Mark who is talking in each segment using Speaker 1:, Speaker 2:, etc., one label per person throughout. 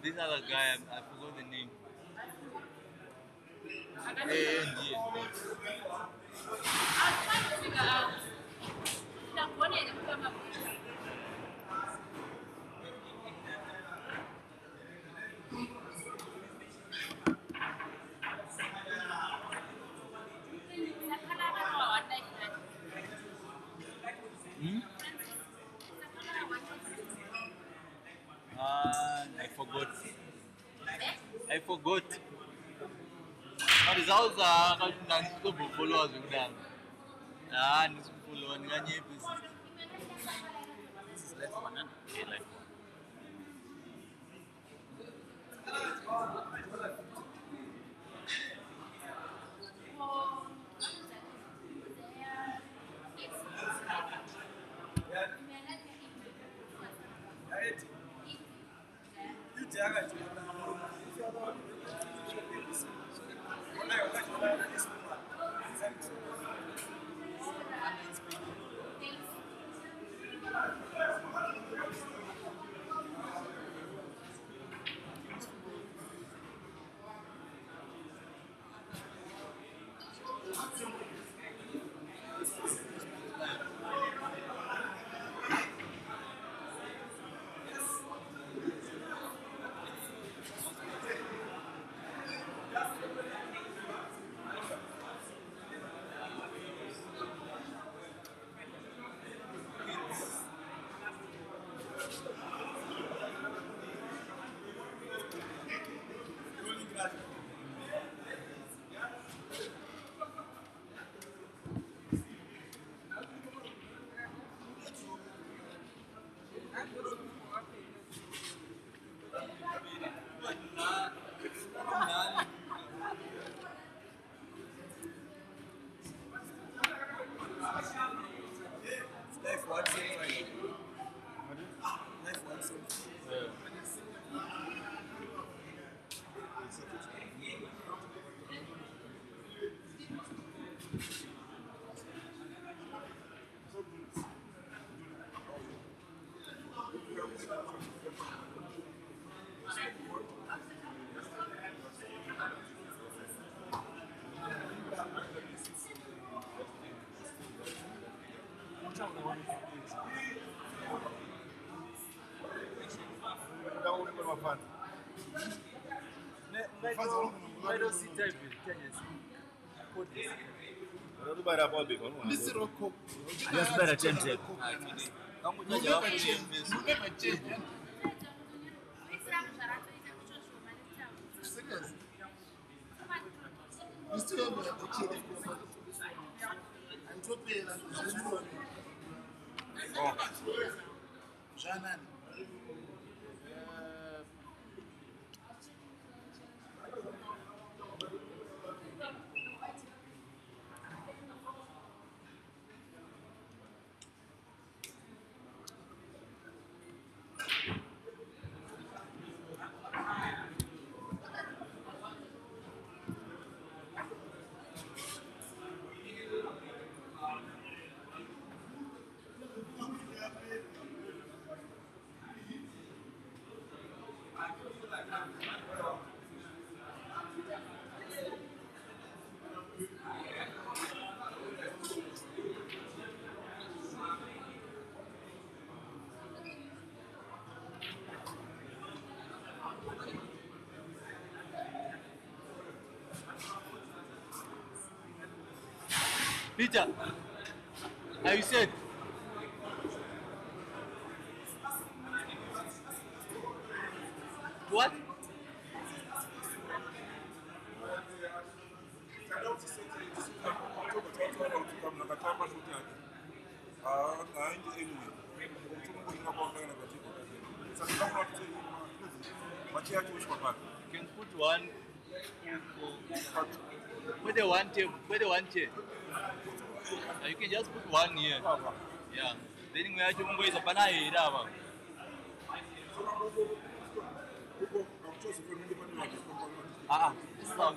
Speaker 1: this other guy, I forgot the name.
Speaker 2: I was trying to figure out. One day, come up.
Speaker 1: I forgot. I forgot. Rizauza akati followers kudanga. Ah, ndisifollow nganye business. This is life one, huh? Yeah, life one. Peter, have you said? What? You can put one where they want it. You can just put one here. Yeah. Then we have to go to Panay. This is not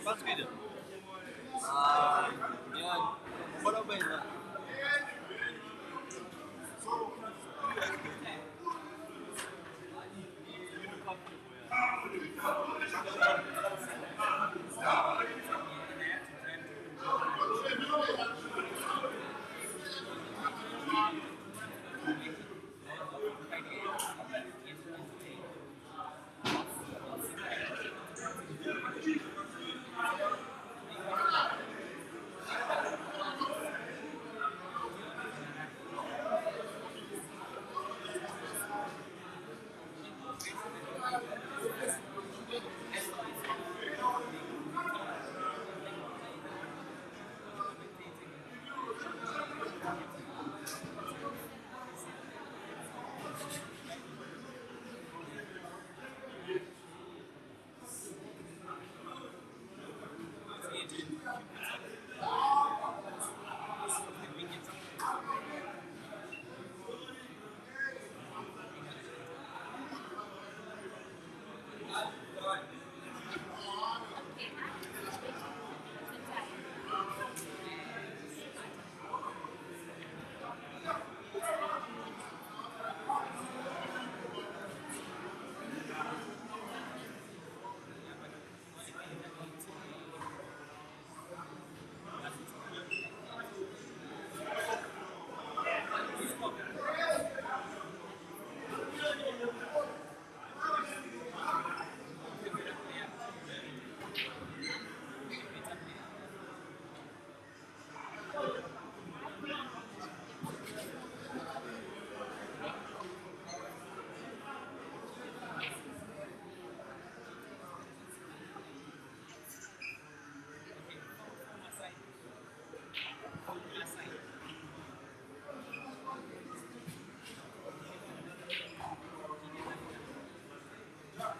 Speaker 1: Mas good. Yan. Wala ba yun?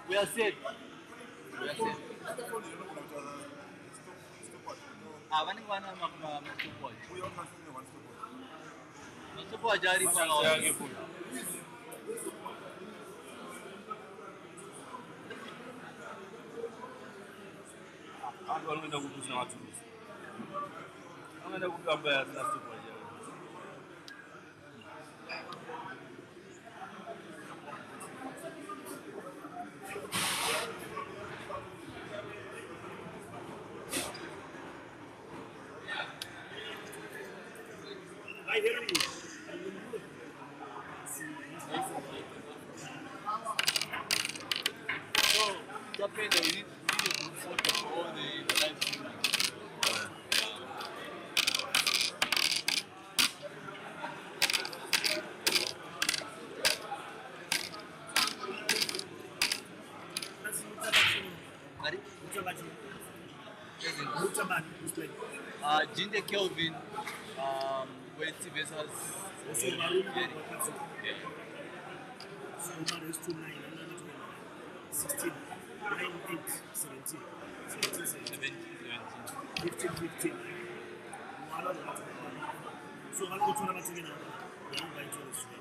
Speaker 1: We are set. We are set. Mana yang mana stopwatch? Stopwatch jari pun awak.
Speaker 3: Watu wanaenda kukusanya watu. Wanaenda kugambia na stopwatch.
Speaker 4: I hear you.
Speaker 1: So, Japan, you need to put all the live streaming. Sorry? Ginte Kelvin, with versus Gary. Yeah.
Speaker 4: So Umar is 2-9, 16, 9, 8, 17, 17, 17, 15, 15. So I'll go to number 2 now. Yeah, I'm going to this way.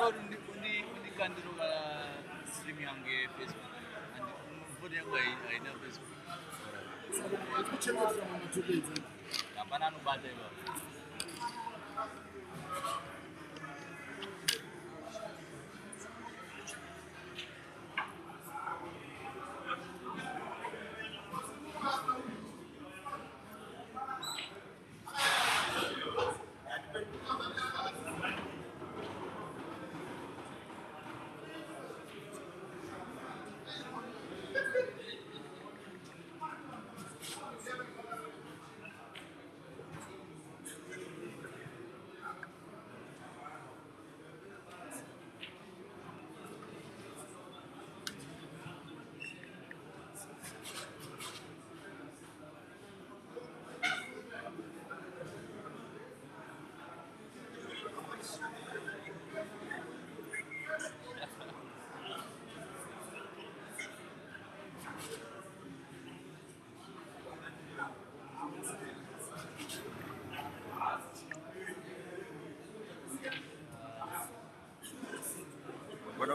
Speaker 1: Undi kandiro ka streaming ang Facebook. Andi yang bayi, aina Facebook.
Speaker 4: So I'm checking out from 2 days.
Speaker 1: Kapan anu badai ba?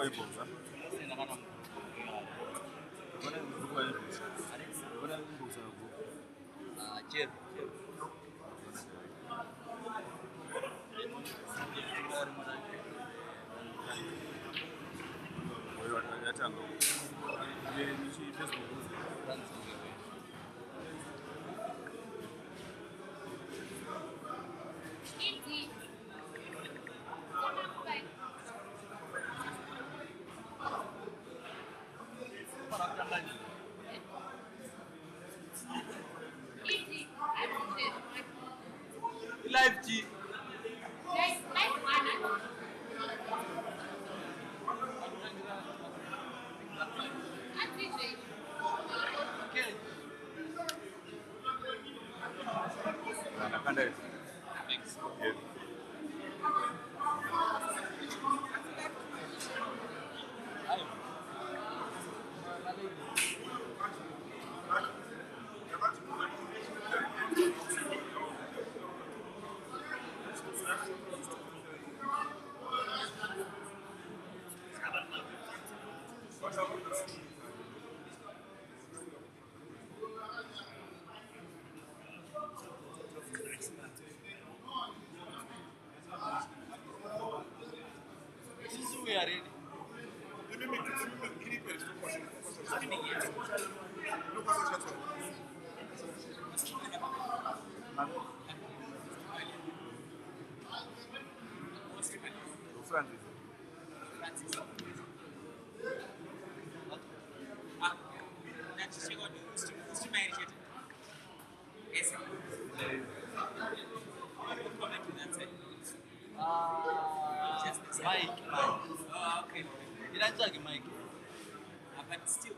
Speaker 3: inbox, huh?
Speaker 1: Sina kana mtu.
Speaker 3: Mbona mzunguko ya inbox? Mbona inbox ya group?
Speaker 1: Chef.
Speaker 3: Wewe unataka ni Facebook.
Speaker 2: Ginte. Ginte.
Speaker 1: Live G.
Speaker 2: Live one.
Speaker 1: Okay.
Speaker 3: Anakanda hivi.
Speaker 1: Thanks.
Speaker 3: Yeah.
Speaker 1: Sisi we are ready.
Speaker 3: Francis.
Speaker 1: Mike. Inachaki Mike.
Speaker 5: But still,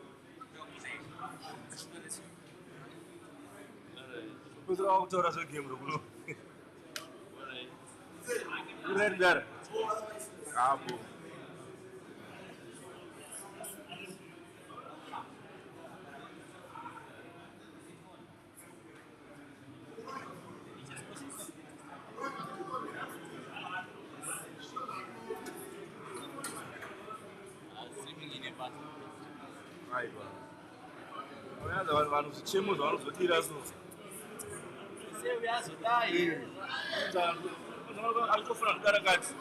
Speaker 3: Kuzi au kutora zo game rukulo. Red gar. Abu.
Speaker 1: Streaming in a bus.
Speaker 3: Aiwa. Unaanza wanu zichemo zo wanu zotira zo.
Speaker 1: Sisi we are so tired.
Speaker 3: Nzangu alitofuna kugara kati.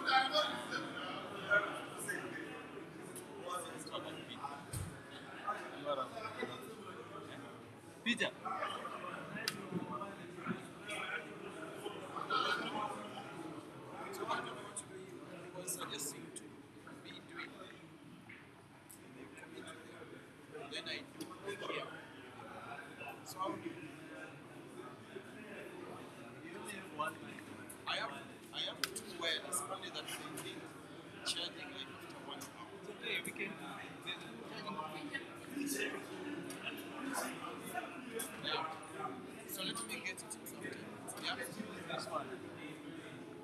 Speaker 1: Peter.
Speaker 5: also just seem to be doing. Then I do here. So how do you? I have two wireless, only that they need charging like after 1 hour.
Speaker 1: Okay, we can
Speaker 5: Yeah. So let me get it in something. Yeah.
Speaker 1: this one.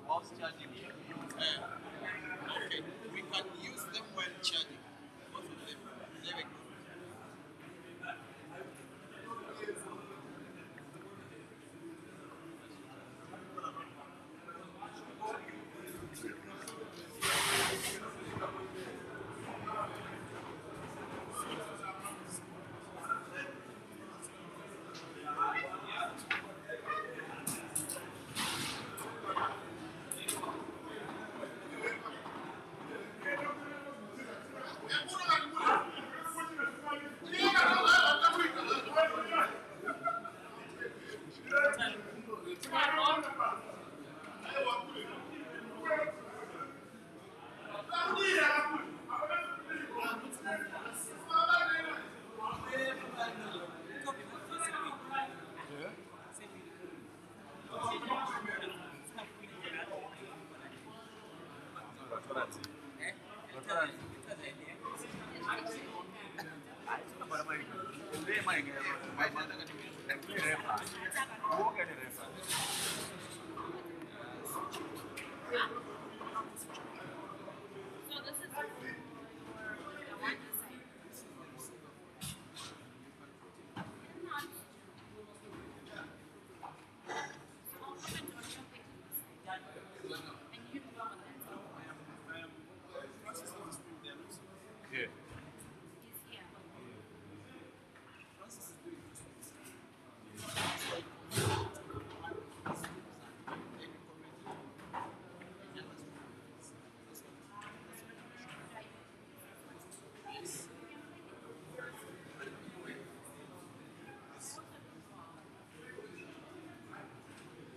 Speaker 1: Whilst charging.
Speaker 5: Okay. We can use them when charging. Both of them. There we go.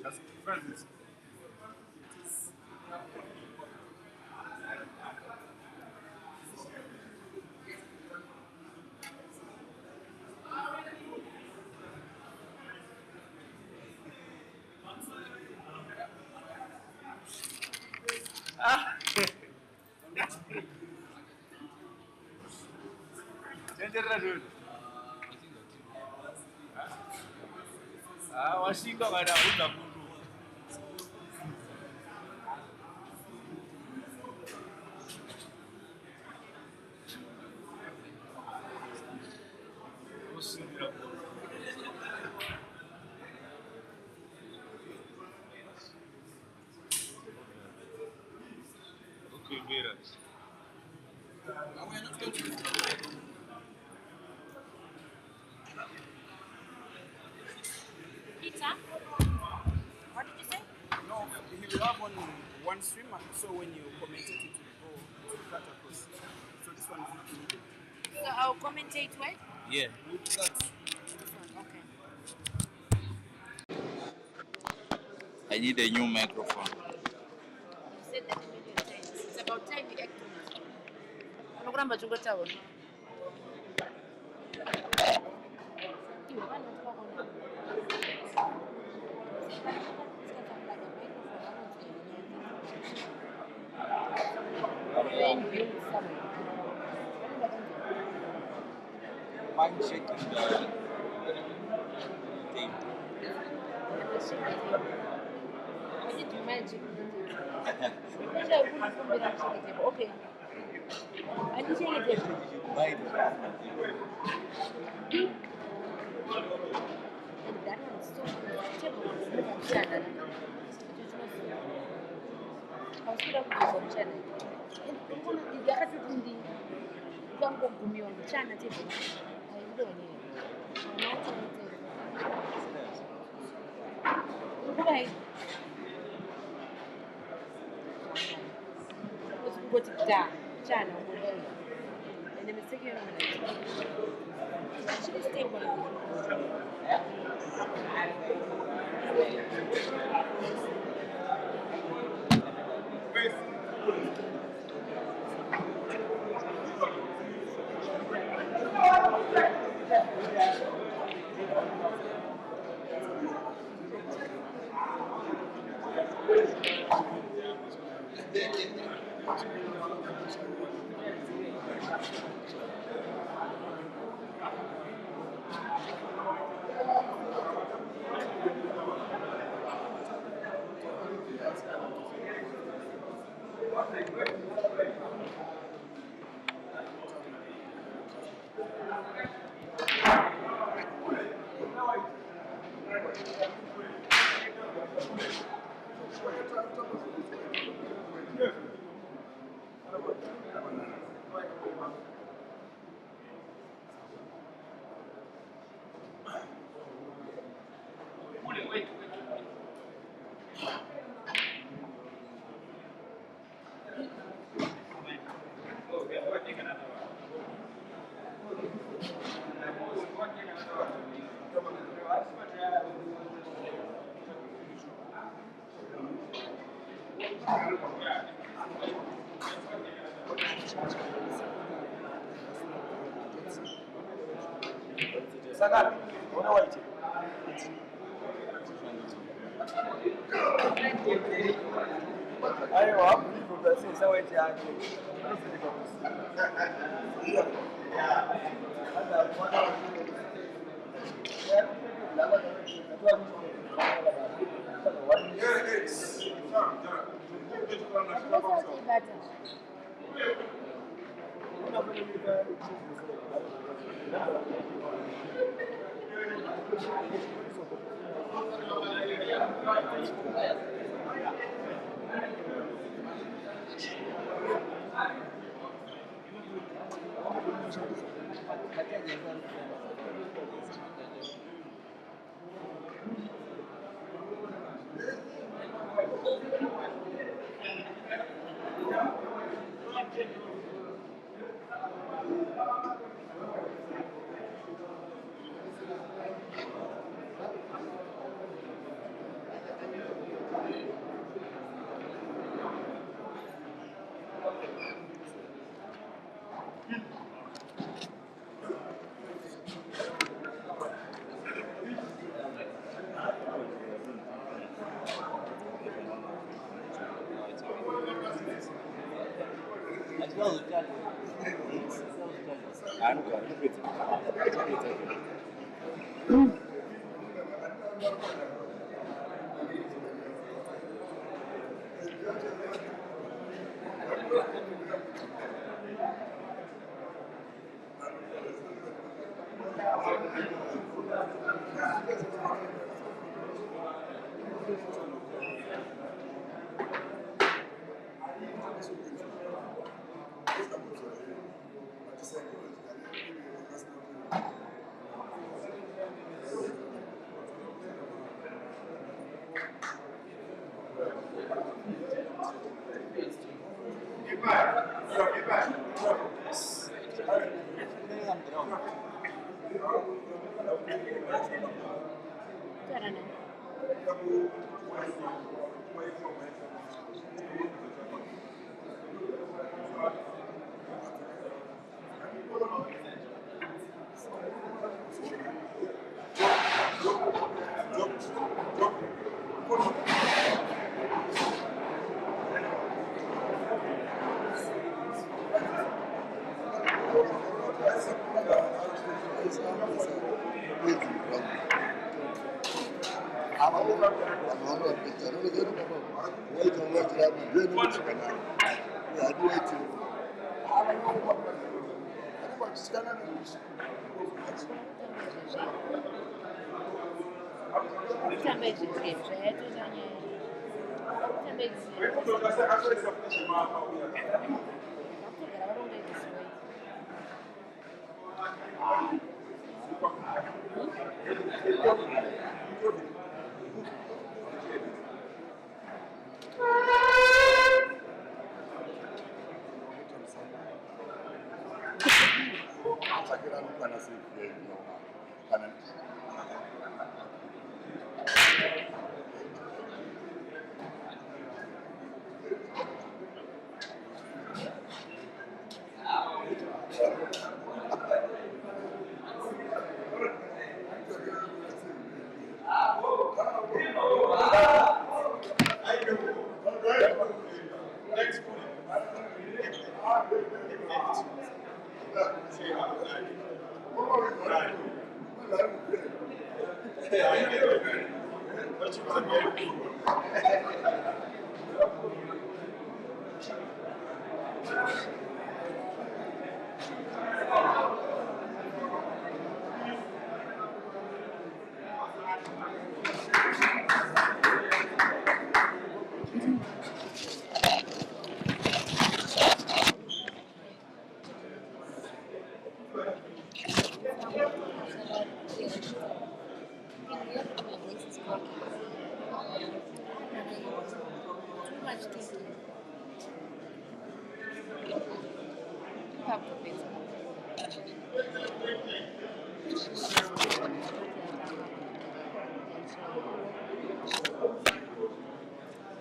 Speaker 3: That's friends. Washinga kana una mundu. Usingira. Okay, Vera.
Speaker 5: We're not going to
Speaker 2: Peter, what did you say?
Speaker 6: No, he will have only one streamer, so when you commentate it will go to cut across. So this one is included.
Speaker 2: So I'll commentate where?
Speaker 1: Yeah.
Speaker 6: With that,
Speaker 2: Okay.
Speaker 1: I need a new microphone.
Speaker 2: You said that a million times. It's about time we act on it. Unokuramba chungotaura. Iwe vanoti vakona.
Speaker 1: Mind checking the tape.
Speaker 2: I need to magic. Okay. I need to change it.
Speaker 1: Mind.
Speaker 2: And that one's so terrible. Channel. I was put up with some channel. And the other thing, don't go to me on the channel. I don't know. Why? Let's go to that channel. And then we take it on it. Actually, stay one of
Speaker 6: Sakati, una white. Ayo, hapo hivyo basi sawa white yake.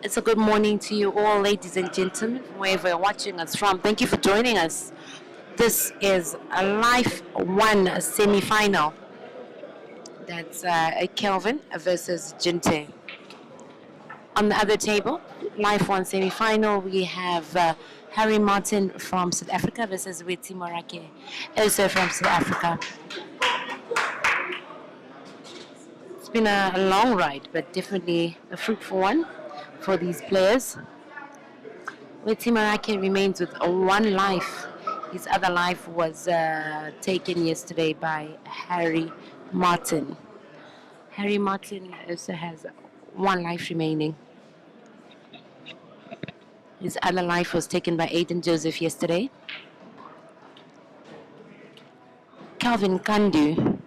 Speaker 2: It's a good morning to you all, ladies and gentlemen, wherever you're watching us from. Thank you for joining us. This is a Life 1 semi-final. That's Kelvin versus Ginte. On the other table, Life 1 semi-final, we have Harry Martin from South Africa versus Weti Morake, also from South Africa. It's been a long ride, but definitely a fruitful one for these players. Weti Morake remains with one life. His other life was taken yesterday by Harry Martin. Harry Martin also has one life remaining. His other life was taken by Aiden Joseph yesterday. Kelvin Kandu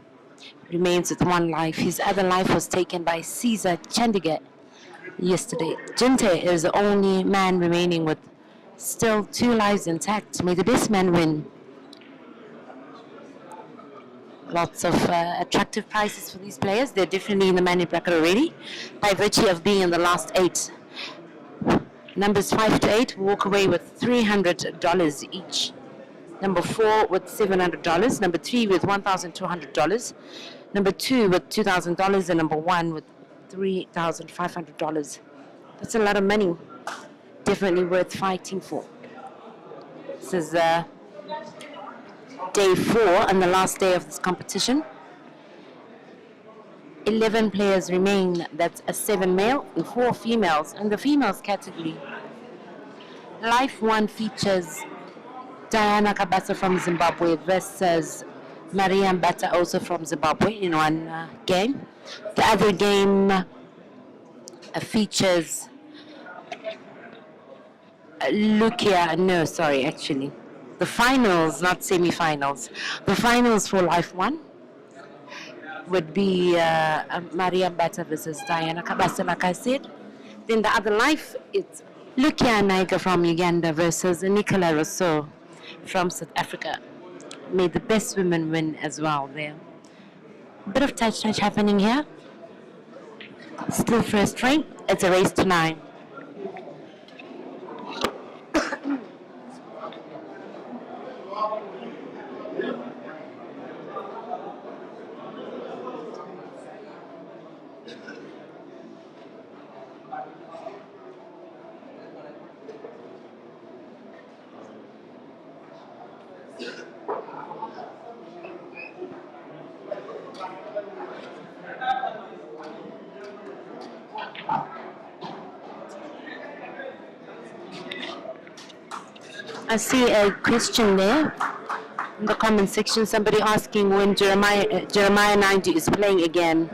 Speaker 2: remains with one life. His other life was taken by Caesar Chandigarh yesterday. Ginte is the only man remaining with still 2 lives intact. May the best man win. Lots of attractive prizes for these players. They're definitely in the money bracket already by virtue of being in the last 8. Numbers 5 to 8 walk away with $300 each. Number 4 with $700. Number 3 with $1,200. Number 2 with $2,000. And number 1 with $3,500. That's a lot of money. Definitely worth fighting for. This is day 4 and the last day of this competition. 11 players remain. That's a 7 male and 4 females. In the females category, Life 1 features Diana Kabasa from Zimbabwe versus Maria Mbata, also from Zimbabwe, in one game. The other game features the finals, not semi-finals. The finals for Life 1 would be Maria Mbata versus Diana Kabasa, like I said. Then the other life, it's Lukia Naiga from Uganda versus Nicola Rousseau from South Africa. May the best women win as well there. Bit of touch happening here. Still first rank. It's a race to 9. I see a question there in the comment section. Somebody asking when Jeremiah 90 is playing again.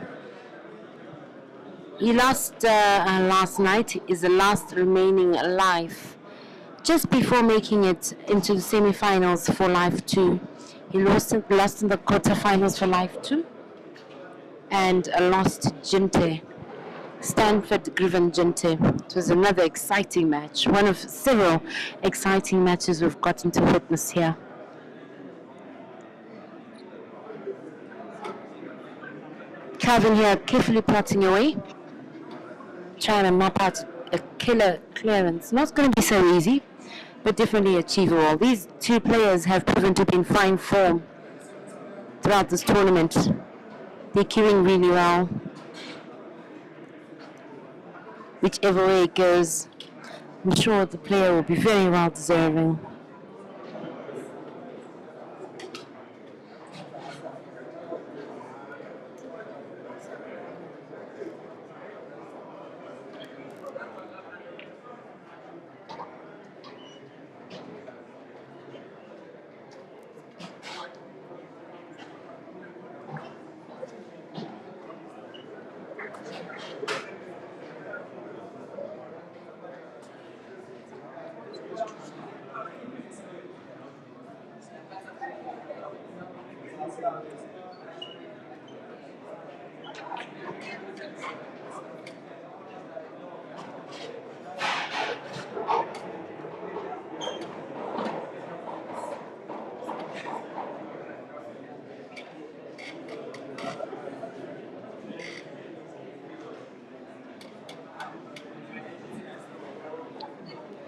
Speaker 2: He lost last night. Is the last remaining life. Just before making it into the semi-finals for Life 2. He lost in the quarterfinals for Life 2 and lost to Ginte. Stanford Griven Ginte. It was another exciting match, one of several exciting matches we've gotten to witness here. Kelvin here carefully plotting away, trying to map out a killer clearance. Not going to be so easy, but definitely achievable. These two players have proven to be in fine form throughout this tournament. They're queuing really well. Whichever way it goes, I'm sure the player will be very well deserving.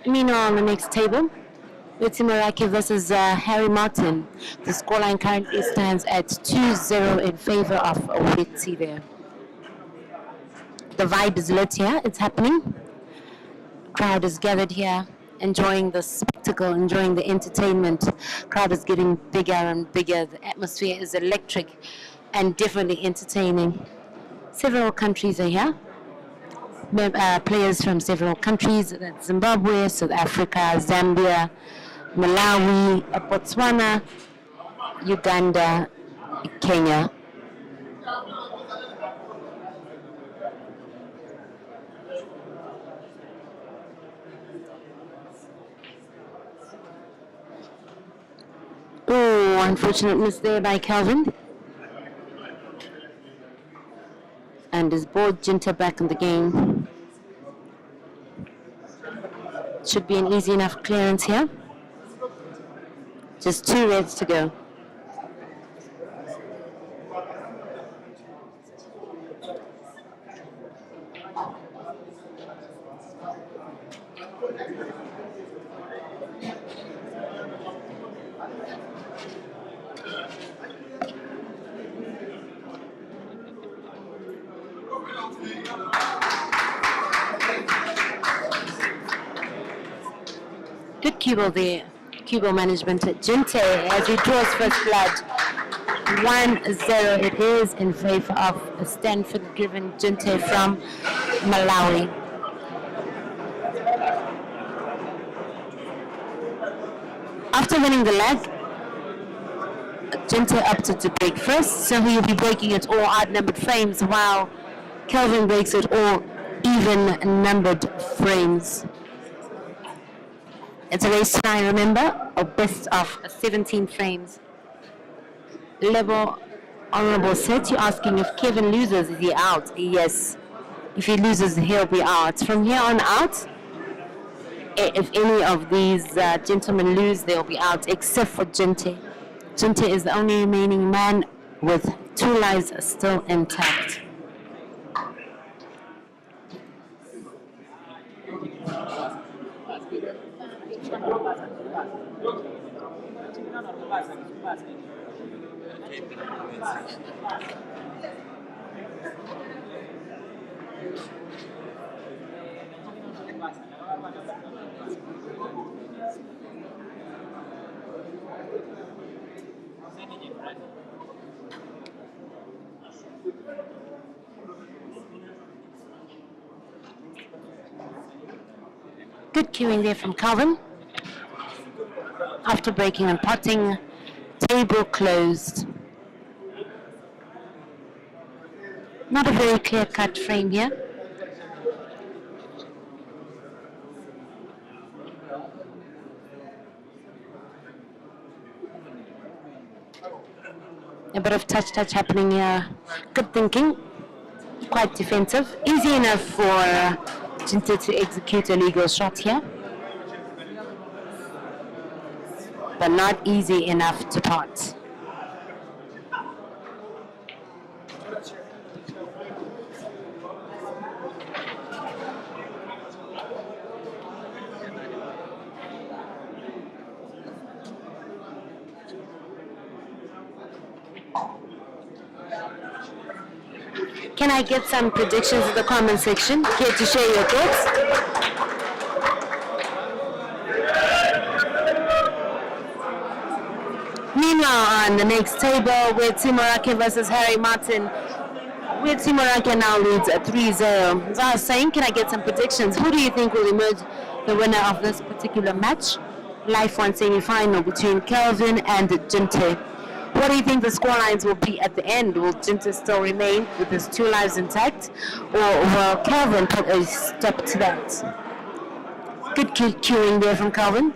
Speaker 2: Meanwhile, on the next table, Uti Moraki versus Harry Martin. The scoreline currently stands at 2-0 in favor of Uti there. The vibe is lit here. It's happening. Crowd is gathered here, enjoying the spectacle, enjoying the entertainment. Crowd is getting bigger and bigger. The atmosphere is electric and definitely entertaining. Several countries are here. Players from several countries, that's Zimbabwe, South Africa, Zambia, Malawi, Botswana, Uganda, Kenya. Oh, unfortunate miss there by Kelvin. And his board Ginte back in the game. Should be an easy enough clearance here. Just 2 reds to go. Good cue ball there. Cubo management. Ginte, as he draws first blood, 1-0 it is in favor of Stanford-driven Ginte from Malawi. After winning the leg, Ginte opted to break first, so he will be breaking it all odd-numbered frames, while Kelvin breaks it all even-numbered frames. It's a race tonight, remember, a best of 17 frames. Level honorable set, you're asking if Kevin loses, is he out? Yes. If he loses, he'll be out. From here on out, if any of these gentlemen lose, they'll be out, except for Ginte. Ginte is the only remaining man with 2 lives still intact. Good cueing there from Kelvin. After breaking and potting, table closed. Not a very clear-cut frame here. A bit of touch happening here. Good thinking. Quite defensive. Easy enough for Ginte to execute a legal shot here, but not easy enough to pot. Can I get some predictions in the comment section? Here to share your thoughts. Meanwhile, on the next table, with Timorake versus Harry Martin, where Timorake now leads 3-0. As I was saying, can I get some predictions? Who do you think will emerge the winner of this particular match? Life 1 semi-final between Kelvin and Ginte. What do you think the scorelines will be at the end? Will Ginte still remain with his 2 lives intact, or will Kelvin put a stop to that? Good cueing there from Kelvin.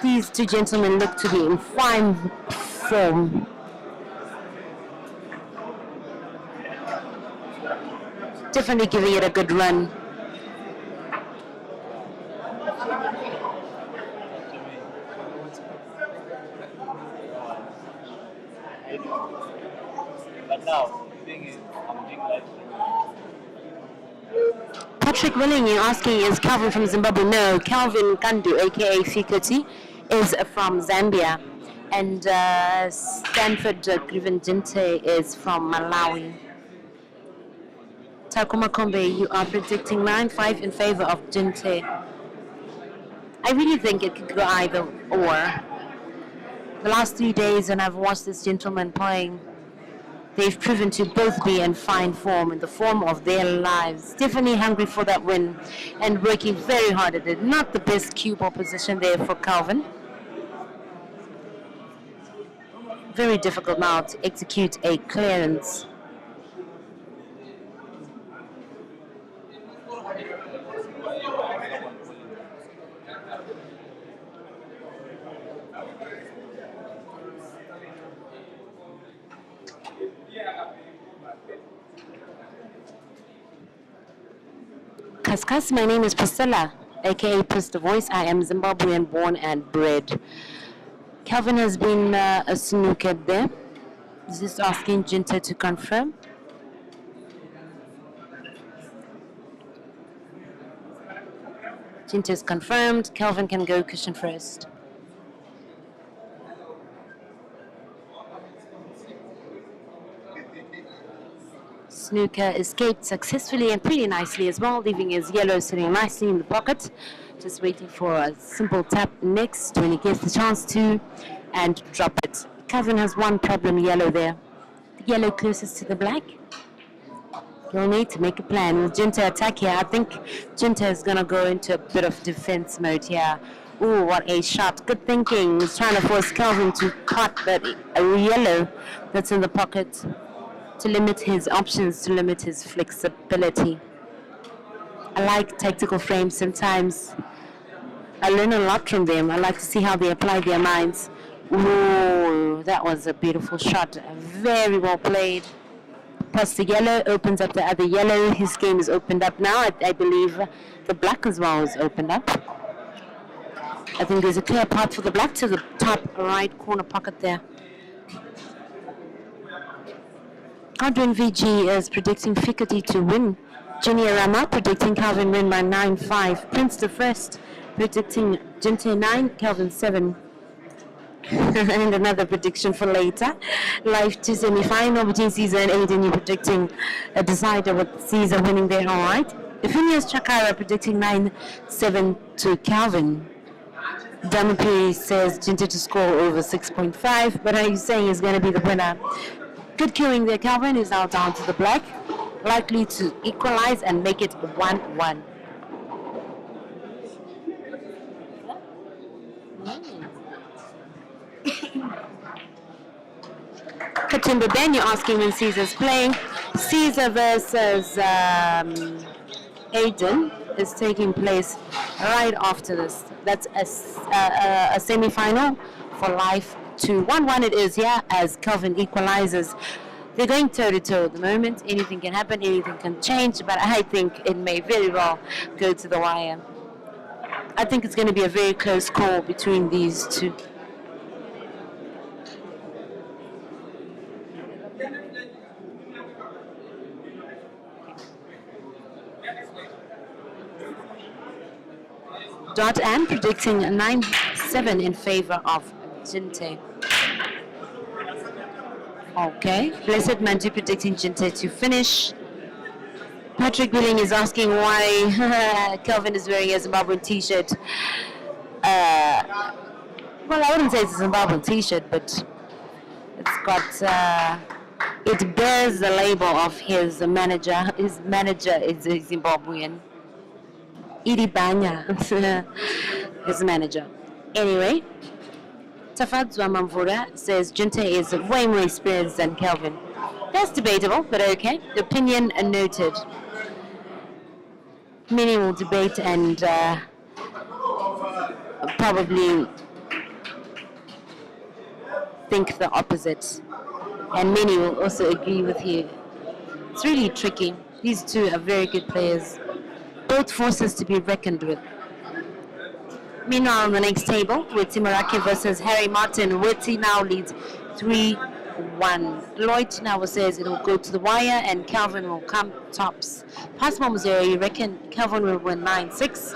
Speaker 2: These 2 gentlemen look to be in fine form. Definitely giving it a good run.
Speaker 1: But now, the thing is, I'm doing live
Speaker 2: Patrick Willing, you're asking, is Kelvin from Zimbabwe? No, Kelvin Kandu, aka Fikoti, is from Zambia. And Stanford Griven Ginte is from Malawi. Takuma Kombe, you are predicting 9-5 in favor of Ginte. I really think it could go either or. The last 3 days when I've watched this gentleman playing, they've proven to both be in fine form, in the form of their lives. Definitely hungry for that win and working very hard at it. Not the best cue ball position there for Kelvin. Very difficult now to execute a clearance. Kaskas, my name is Priscilla, aka Pris the Voice. I am Zimbabwean born and bred. Kelvin has been snookered there. Just asking Ginte to confirm. Ginte is confirmed. Kelvin can go cushion first. Snooker escaped successfully and pretty nicely as well, leaving his yellow sitting nicely in the pocket. Just waiting for a simple tap next when he gets the chance to and drop it. Kelvin has one problem, yellow there. The yellow closest to the black. He'll need to make a plan. Will Ginte attack here? I think Ginte is going to go into a bit of defense mode here. Ooh, what a shot. Good thinking. He's trying to force Kelvin to cut that yellow that's in the pocket to limit his options, to limit his flexibility. I like tactical frames sometimes. I learn a lot from them. I like to see how they apply their minds. Ooh, that was a beautiful shot. Very well played. Plus the yellow opens up the other yellow. His game is opened up now. I believe the black as well is opened up. I think there's a clear path for the black to the top right corner pocket there. Godwin VG is predicting Fikati to win. Junior Rama predicting Kelvin win by 9-5. Prince the First predicting Ginte 9, Kelvin 7. And another prediction for later. Live to semi-final between Caesar and Aiden. You're predicting a decider with Caesar winning there, all right. Phineas Chakara predicting 9-7 to Kelvin. Damapi says Ginte to score over 6.5, but are you saying is going to be the winner? Good queuing there. Kelvin is now down to the black, likely to equalize and make it 1-1. Katimba Ben, you're asking when Caesar's playing. Caesar versus Aiden is taking place right after this. That's a semi-final for life to 1-1 it is here as Kelvin equalizes. They're going toe-to-toe at the moment. Anything can happen, anything can change, but I think it may very well go to the wire. I think it's going to be a very close call between these two. Dot Ann predicting a 9-7 in favor of Ginte. Okay, Blessed Manju predicting Ginte to finish. Patrick Billing is asking why Kelvin is wearing a Zimbabwean t-shirt. Well, I wouldn't say it's a Zimbabwean t-shirt, but it's got, it bears the label of his manager. His manager is a Zimbabwean. Idi Banya, his manager. Anyway, Tafadzwa Mamvura says Ginte is way more experienced than Kelvin. That's debatable, but okay. Opinion noted. Many will debate and probably think the opposite. And many will also agree with you. It's really tricky. These two are very good players. Both forces to be reckoned with. Meanwhile, on the next table, with Timaraki versus Harry Martin, Witty now leads 3-1. Lloyd now says it will go to the wire and Kelvin will come tops. Past Momzero, you reckon Kelvin will win 9-6?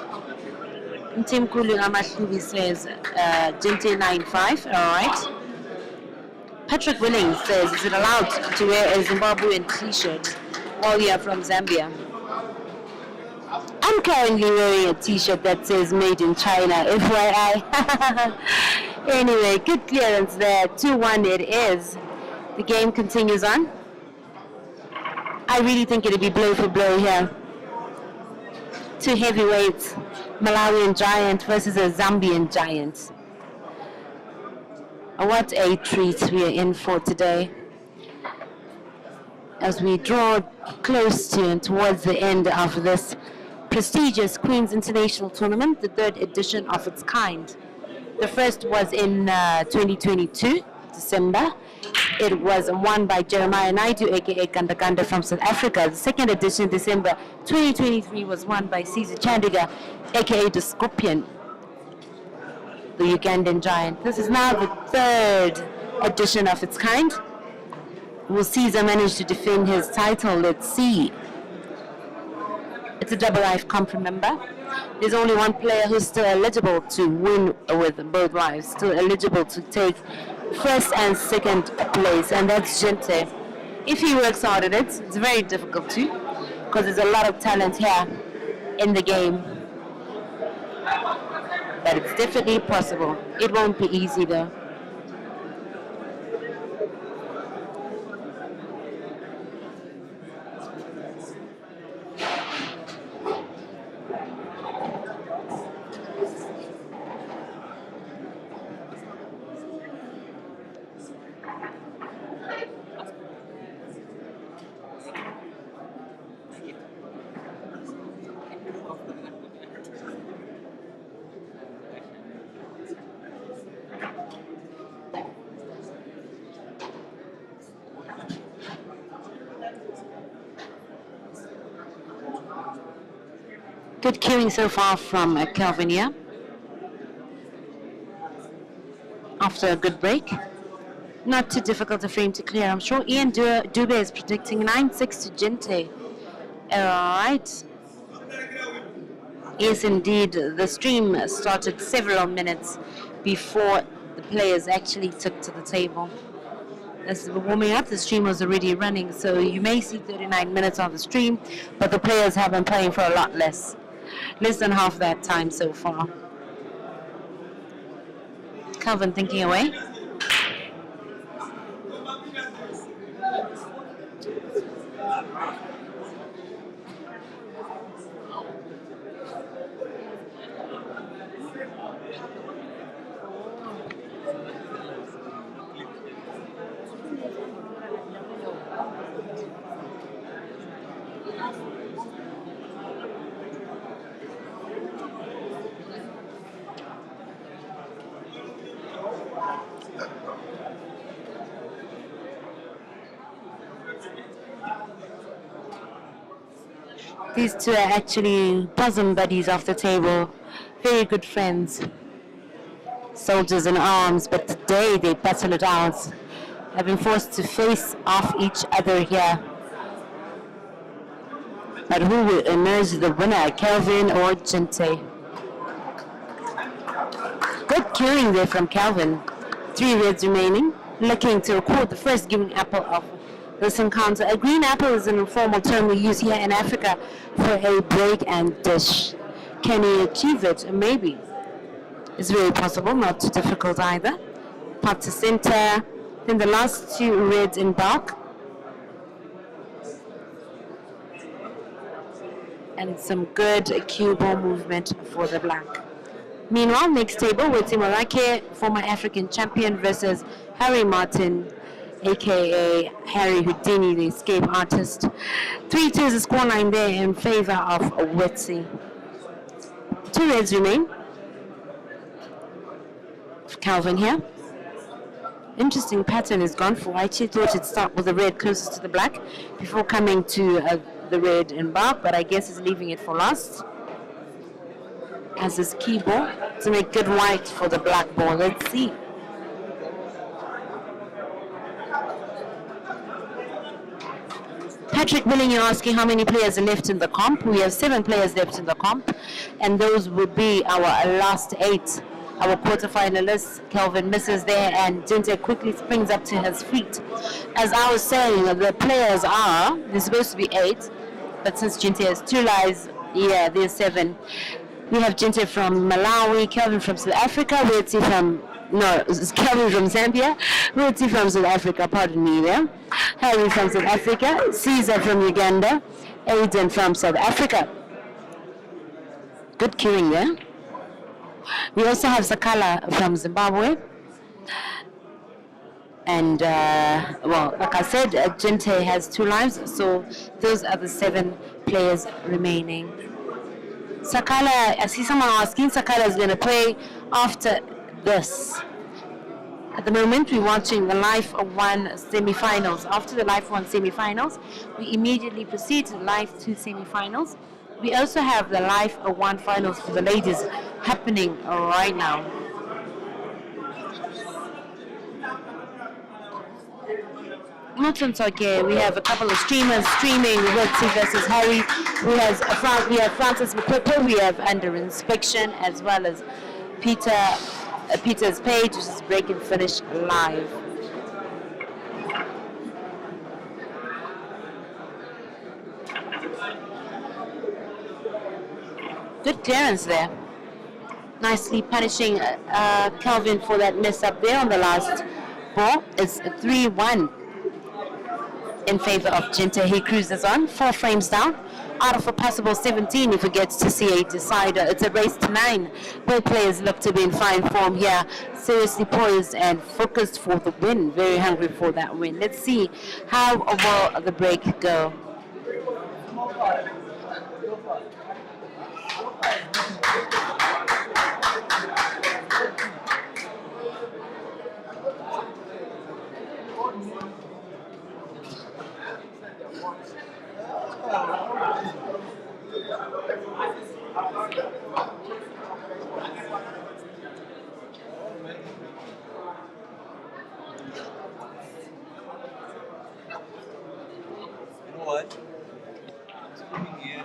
Speaker 2: Tim Kulu Amashlubi says Ginte 9-5, alright. Patrick Willing says, is it allowed to wear a Zimbabwean t-shirt while you are from Zambia? I'm currently wearing a t-shirt that says made in China, FYI. Anyway, good clearance there. 2-1 it is. The game continues on. I really think it'll be blow for blow here. Two heavyweights, Malawian giant versus a Zambian giant. What a treat we are in for today. As we draw close to and towards the end of this prestigious Queen's International Tournament, the third edition of its kind. The first was in 2022, December. It was won by Jeremiah Naidu, aka Ganda Ganda from South Africa. The second edition, December 2023, was won by Caesar Chandiga, aka the Scorpion, the Ugandan giant. This is now the third edition of its kind. Will Caesar manage to defend his title? Let's see. It's a double life comp, remember. There's only one player who's still eligible to win with both lives, still eligible to take first and second place, and that's Ginte. If he works hard at it, it's very difficult to, because there's a lot of talent here in the game. but it's definitely possible. It won't be easy though. Good cueing so far from Kelvin here. After a good break. Not too difficult a frame to clear. I'm sure Ian Dube is predicting 9-6 to Ginte. Alright. Yes, indeed. The stream started several minutes before the players actually took to the table. As they were warming up, the stream was already running, so you may see 39 minutes on the stream, but the players have been playing for a lot less. Less than half that time so far. Kelvin thinking away. These two are actually bosom buddies off the table. Very good friends. Soldiers in arms, but today they battle it out. Have been forced to face off each other here. But who will emerge the winner, Kelvin or Ginte? Good cueing there from Kelvin. 3 reds remaining. Looking to record the first giving apple of this encounter. A green apple is an informal term we use here in Africa for a break and dish. Can he achieve it? Maybe. It's very possible, not too difficult either. Pot to center. Then the last 2 reds in dark. And some good cue ball movement for the black. Meanwhile, next table, Wetsi Morake, former African champion, versus Harry Martin, aka Harry Houdini, the escape artist. 3-2 is the scoreline there in favor of Wetsi. 2 reds remain. Kelvin here. Interesting pattern is gone for. I actually thought it'd start with the red closest to the black before coming to the red in bark, but I guess he's leaving it for last. As his key ball to make good white for the black ball. Let's see. Patrick Milling, you're asking how many players are left in the comp. We have 7 players left in the comp, and those would be our last 8. Our quarterfinalists. Kelvin misses there, and Ginte quickly springs up to his feet. As I was saying, the players are, there's supposed to be 8, but since Ginte has 2 lives, yeah, there's 7. We have Ginte from Malawi, Kelvin from South Africa, Kelvin from Zambia, Wetsi from South Africa, pardon me there, Harry from South Africa, Caesar from Uganda, Aiden from South Africa. Good queuing there. We also have Sakala from Zimbabwe. And, well, like I said, Ginte has 2 lives, so those are the 7 players remaining. Sakala, I see someone asking, Sakala is going to play after this. At the moment, we're watching the Life 1 semi-finals. After the Life 1 semi-finals, we immediately proceed to the Life 2 semi-finals. We also have the Life 1 finals for the ladies happening right now. Not okay. We have a couple of streamers streaming Wetsi versus Harry. We have Francis McQuipper. We have Under Inspection, as well as Peter's page, which is Break and Finish live. Good clearance there. nicely punishing Kelvin for that mess up there on the last ball. It's 3-1 in favor of Ginte. He cruises on, 4 frames down, out of a possible 17 if he gets to see a decider. It's a race to 9. Both players look to be in fine form here, seriously poised and focused for the win, very hungry for that win. Let's see how will the break go.
Speaker 1: You know what? It's coming here.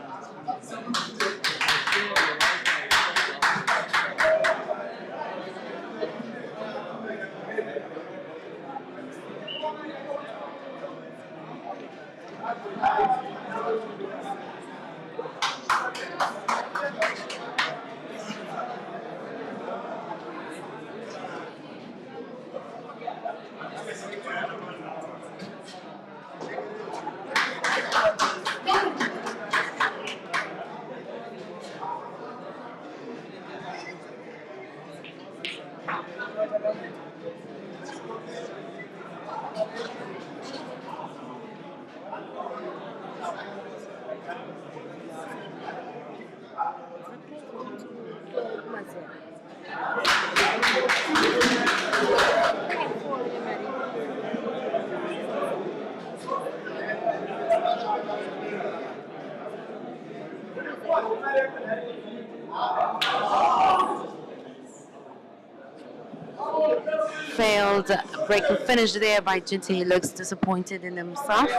Speaker 2: Failed breaking finish there by Ginte. He looks disappointed in himself.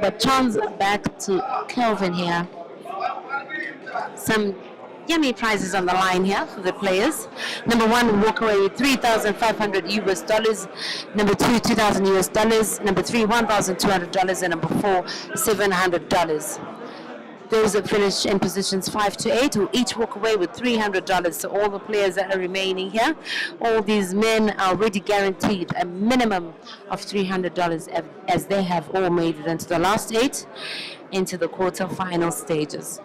Speaker 2: But chance back to Kelvin here. Some yummy prizes on the line here for the players. Number 1, walk away with 3,500 US dollars. Number 2, 2,000 US dollars. Number 3, $1,200. And number 4, $700. Those that finish in positions 5 to 8 will each walk away with $300. So all the players that are remaining here, all these men are already guaranteed a minimum of $300 as they have all made it into the last 8, into the quarter-final stages.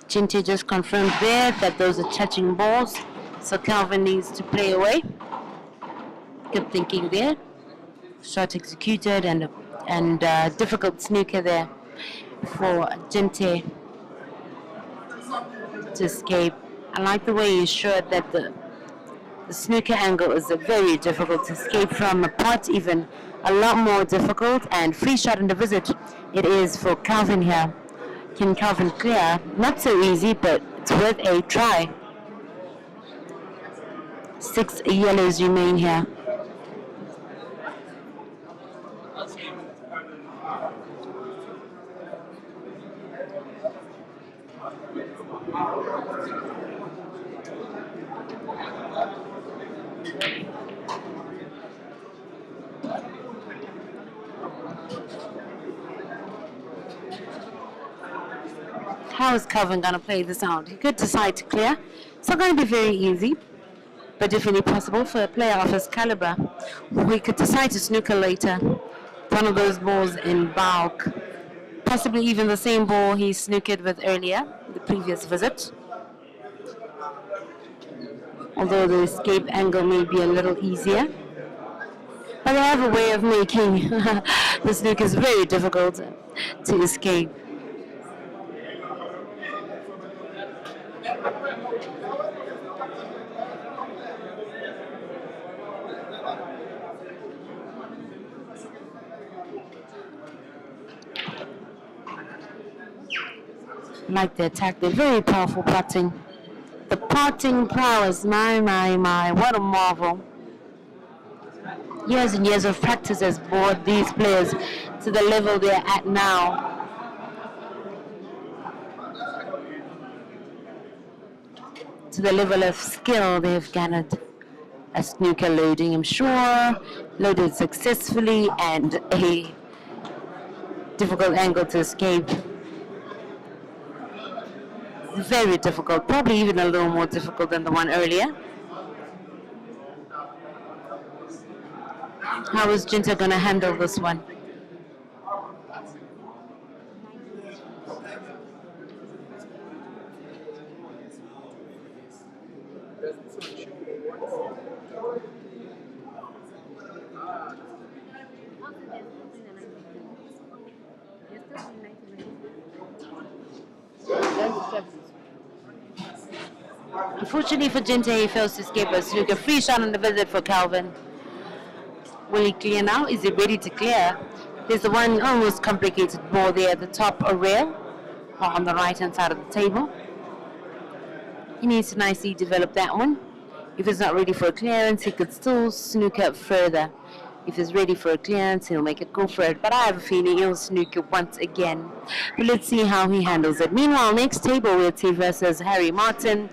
Speaker 2: Ginte just confirmed there that those are touching balls, so Kelvin needs to play away. Good thinking there. Shot executed and difficult snooker there for Ginte to escape. I like the way he showed that the snooker angle is a very difficult to escape from, a pot even a lot more difficult, and free shot in the visit it is for Kelvin here. Can Kelvin clear? Not so easy, but it's worth a try. 6 yellows remain here. How is Kelvin going to play this out? He could decide to clear. It's not going to be very easy, but definitely possible for a player of his caliber. We could decide to snooker later. One of those balls in bulk. Possibly even the same ball he snookered with earlier, the previous visit. Although the escape angle may be a little easier. But they have a way of making the snookers very difficult to escape. Like the attack, they're very powerful putting. The putting prowess, my, what a marvel. Years and years of practice has brought these players to the level they're at now. To the level of skill they've garnered. A snooker loading, I'm sure, loaded successfully, and a difficult angle to escape. Very difficult, probably even a little more difficult than the one earlier. How is Ginte going to handle this one? Unfortunately for Ginte, he fails to escape a snooker. Free shot on the visit for Kelvin. Will he clear now? Is he ready to clear? There's the one almost complicated ball there at the top, a rail, or on the right hand side of the table. He needs to nicely develop that one. If he's not ready for a clearance, he could still snooker further. If he's ready for a clearance, he'll make it go for it. But I have a feeling he'll snooker once again. But let's see how he handles it. Meanwhile, next table, Wetty versus Harry Martin.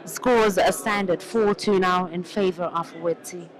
Speaker 2: Scores are standard 4-2 now in favor of Wetty.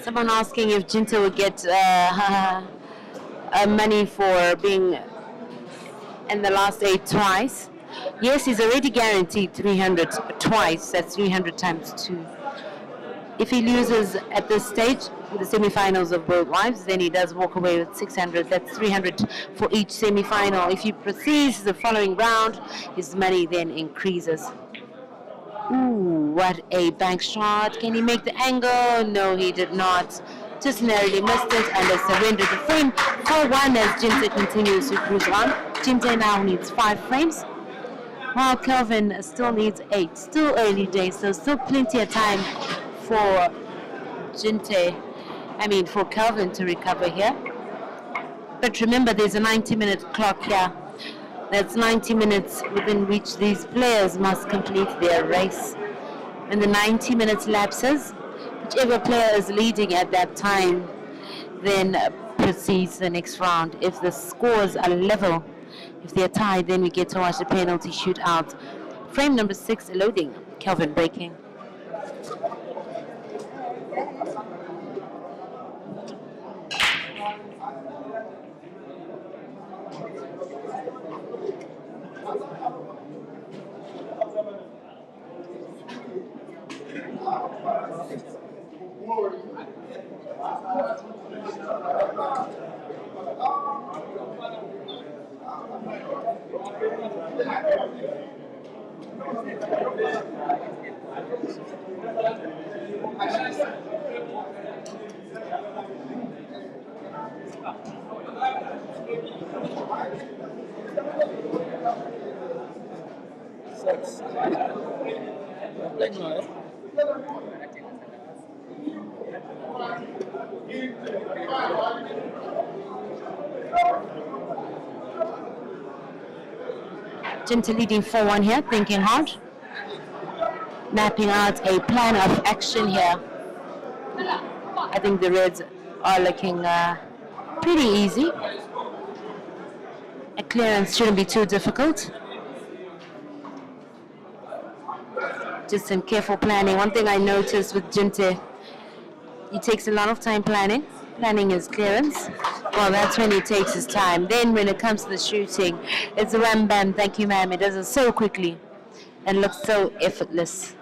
Speaker 2: Someone asking if Ginte would get money for being in the last 8 twice. Yes, he's already guaranteed 300 twice. That's 300 times 2. If he loses at this stage, with the semi-finals of both wives, then he does walk away with 600. That's 300 for each semi-final. If he proceeds to the following round, his money then increases. Ooh, what a bank shot. Can he make the angle? No, he did not. Just narrowly missed it and has surrendered the frame. 4-1 as Ginte continues to cruise on. Ginte now needs 5 frames, while Kelvin still needs 8. Still early days, so still plenty of time for for Kelvin to recover here. But remember, there's a 90-minute clock here. That's 90 minutes within which these players must complete their race. When the 90 minutes lapses, whichever player is leading at that time then proceeds to the next round. If the scores are level, if they're tied, then we get to watch the penalty shootout. Frame number 6 loading, Kelvin breaking. Ginte leading 4-1 here, thinking hard. Mapping out a plan of action here. I think the Reds are looking pretty easy. A clearance shouldn't be too difficult. Just some careful planning. One thing I noticed with Ginte, he takes a lot of time planning his clearance. Well, that's when he takes his time. Then when it comes to the shooting, it's a wham bam, thank you ma'am. It does it so quickly and looks so effortless.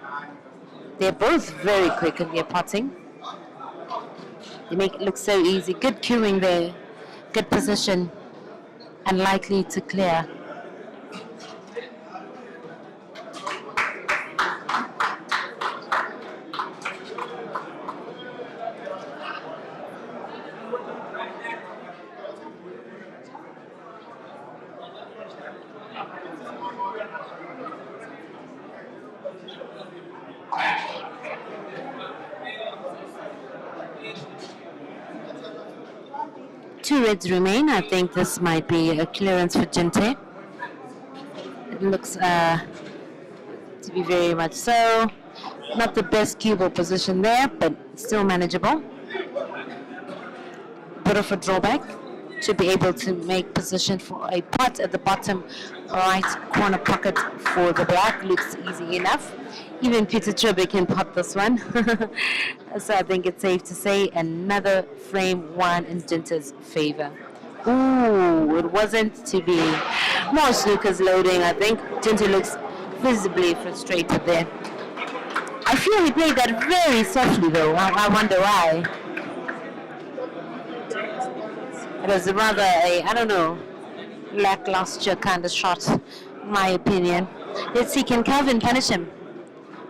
Speaker 2: They're both very quick in their putting. They make it look so easy. Good cueing there. good position and likely to clear. Two reds remain. I think this might be a clearance for Ginte. It looks to be very much so. Not the best cue ball position there, but still manageable. Bit of a drawback. Should be able to make position for a pot at the bottom right corner pocket for the black. Looks easy enough. Even Peter Truby can pot this one. So I think it's safe to say another frame one in Ginte's favor. Ooh, it wasn't to be. More snookers loading, I think. Ginte looks visibly frustrated there. I feel he played that very softly though. I wonder why. It was rather a, I don't know, lackluster kind of shot, in my opinion. Let's see, can Kelvin punish him?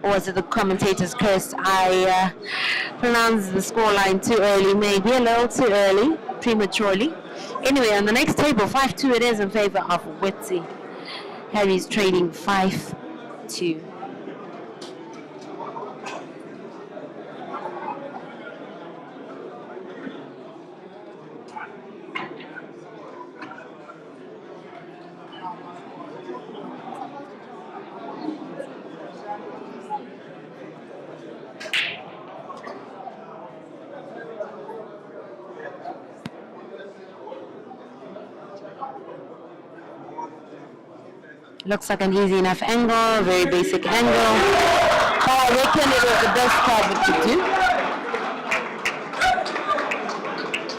Speaker 2: Or was it the commentator's curse? I pronounced the scoreline too early, maybe a little too early, prematurely. Anyway, on the next table, 5-2 it is in favor of Witsy. Harry's trading 5-2. Looks like an easy enough angle, very basic angle. But I reckon it was the best Kelvin could do.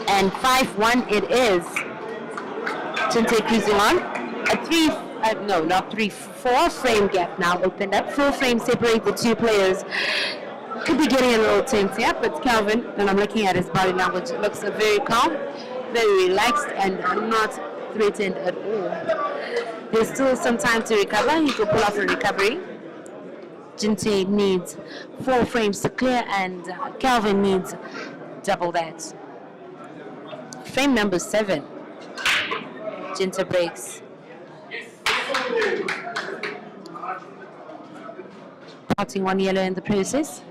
Speaker 2: And 5-1 it is. Ginte cruising on. A 4 frame gap now opened up. 4 frames separate the two players. Could be getting a little tense here, but Kelvin, when I'm looking at his body language, it looks very calm, very relaxed, and not threatened at all. There's still some time to recover. He could pull off a recovery. Ginte needs 4 frames to clear, and Kelvin needs double that. Frame number 7. Ginte breaks. Potting 1 yellow in the process.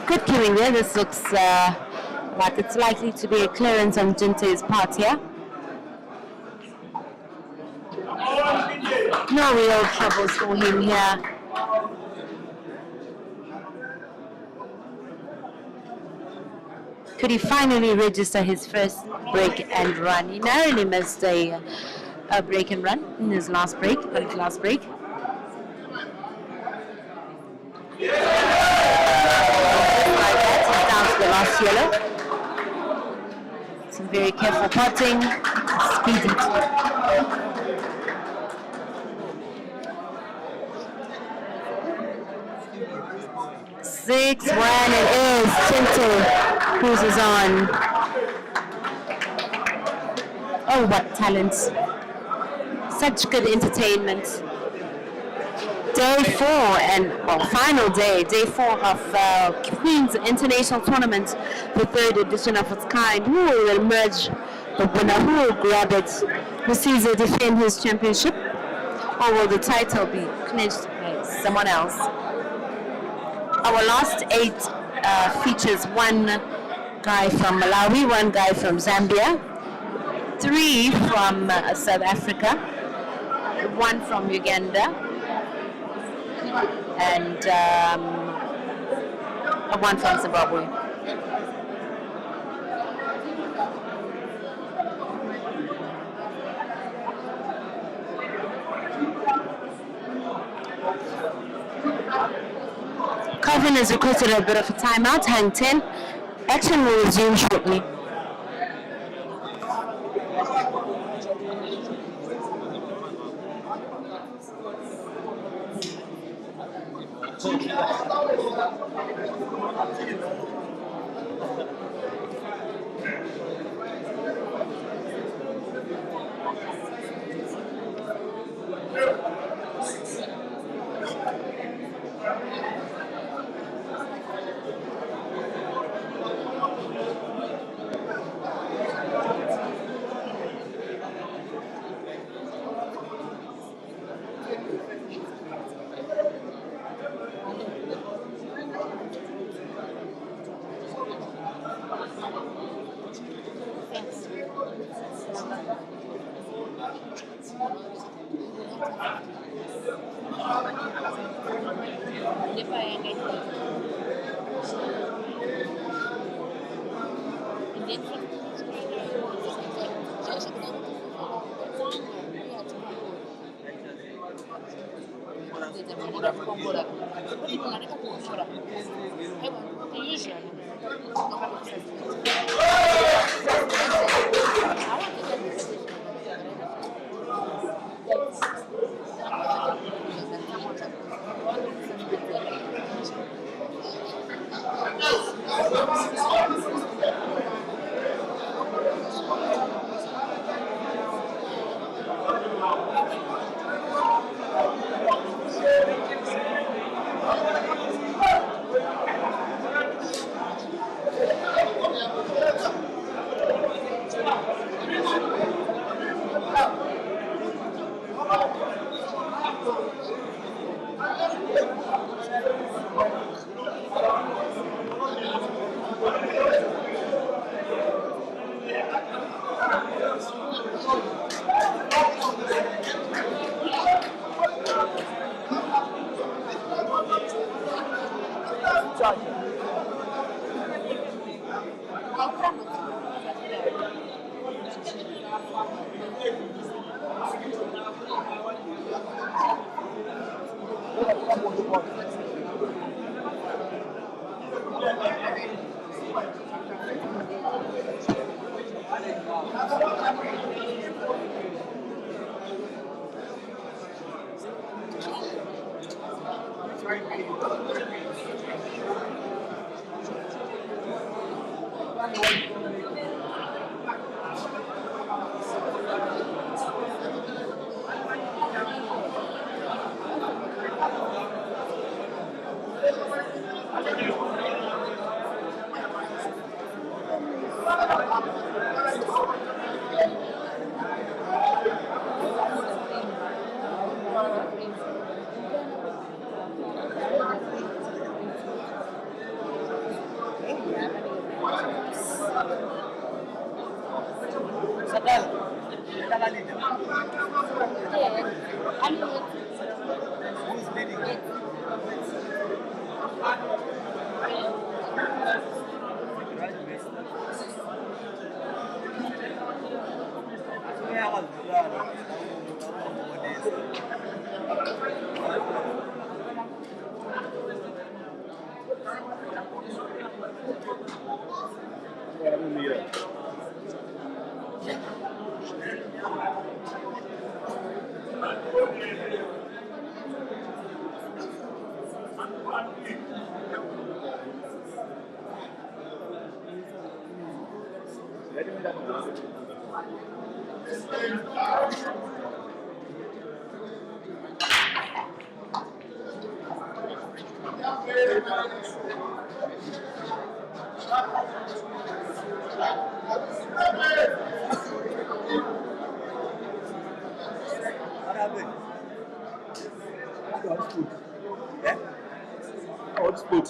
Speaker 2: Good queuing there. This looks like it's likely to be a clearance on Ginte's part here. No real troubles for him here. Could he finally register his first break and run? He narrowly missed a break and run in his last break. The last yellow. Some very careful putting. Speedy. 6-1 it is. Ginte cruises on. Oh, what talent. Such good entertainment. Day 4 and final day 4 of Queen's International Tournament, the 3rd edition of its kind. Who will emerge the winner? Who will grab it? Will Caesar defend his championship, or will the title be clinched by someone else? Our last 8 features 1 guy from Malawi, 1 guy from Zambia, 3 from South Africa, 1 from Uganda, and 1 from Zimbabwe. Kelvin has requested a bit of a timeout. Hang 10. Action will resume shortly.
Speaker 3: What happened? Yeah? Oh, it's good.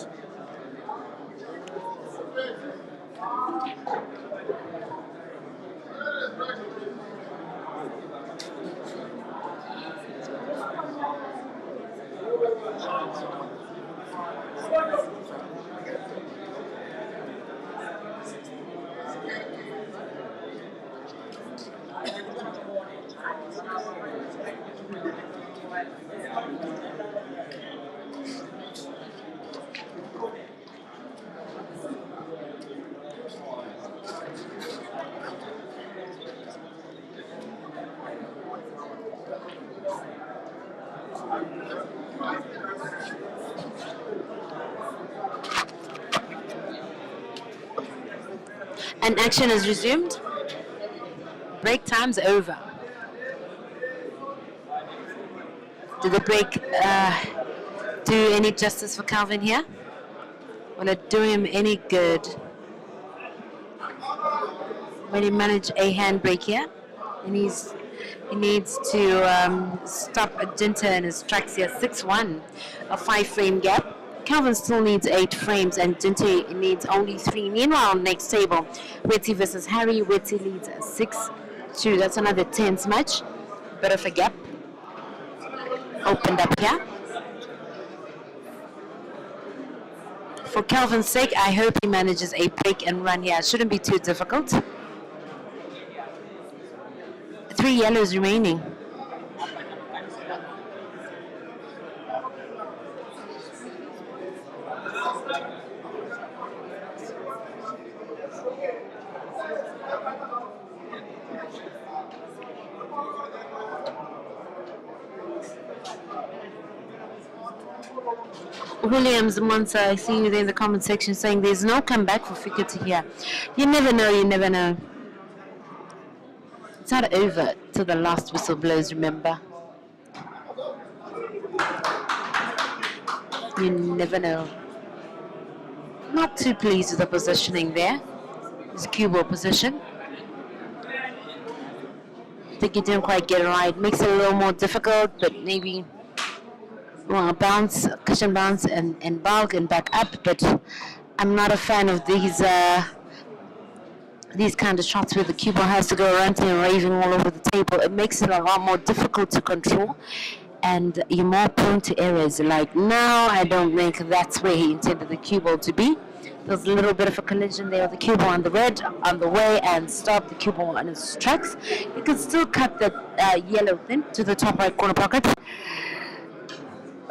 Speaker 2: And action is resumed. Break time's over. Did the break do any justice for Kelvin here? Will it do him any good? Will he manage a handbrake here? He needs to stop Ginte in his tracks here. 6-1, a 5-frame gap. Kelvin still needs 8 frames and Ginte needs only 3. Meanwhile, next table, Wetty versus Harry. Wetty leads 6-2. That's another tense match. Bit of a gap opened up here. For Kelvin's sake, I hope he manages a break and run here. It shouldn't be too difficult. 3 yellows remaining. Williams Monza, I see you there in the comment section saying there's no comeback for Fiketi here. You never know, you never know. It's not over till the last whistle blows, remember. You never know. Not too pleased with the positioning there. It's a cue ball position. I think he didn't quite get it right. Makes it a little more difficult, but maybe bounce, cushion bounce and bulk and back up, but I'm not a fan of these kind of shots where the cue ball has to go ranting and raving all over the table. It makes it a lot more difficult to control and you're more prone to errors. Like now, I don't think that's where he intended the cue ball to be. There's a little bit of a collision there with the cue ball on the red on the way and stop the cue ball on its tracks. You can still cut the yellow thin to the top right corner pocket.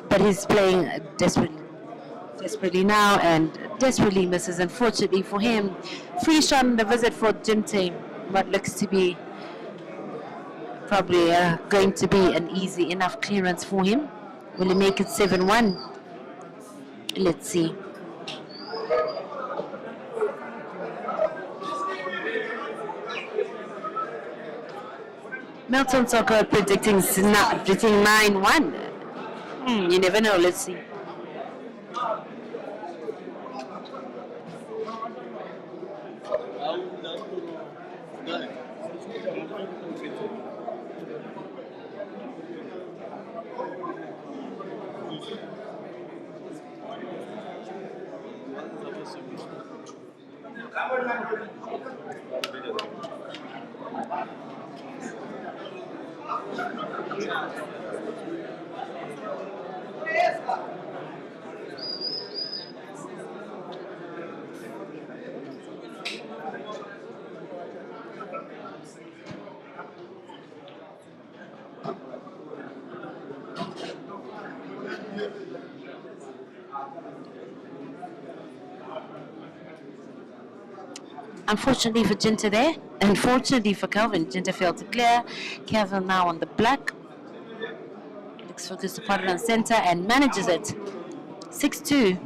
Speaker 2: But he's playing desperately now and desperately misses. Unfortunately for him, free shot on the visit for Ginte, what looks to be probably going to be an easy enough clearance for him. Will he make it 7-1? Let's see. Milton Soccer predicting 9-1. You never know, let's see. Unfortunately for Ginte there, unfortunately for Kelvin, Ginte failed to clear. Kelvin now on the black. Looks focused to put it on center and manages it. 6-2.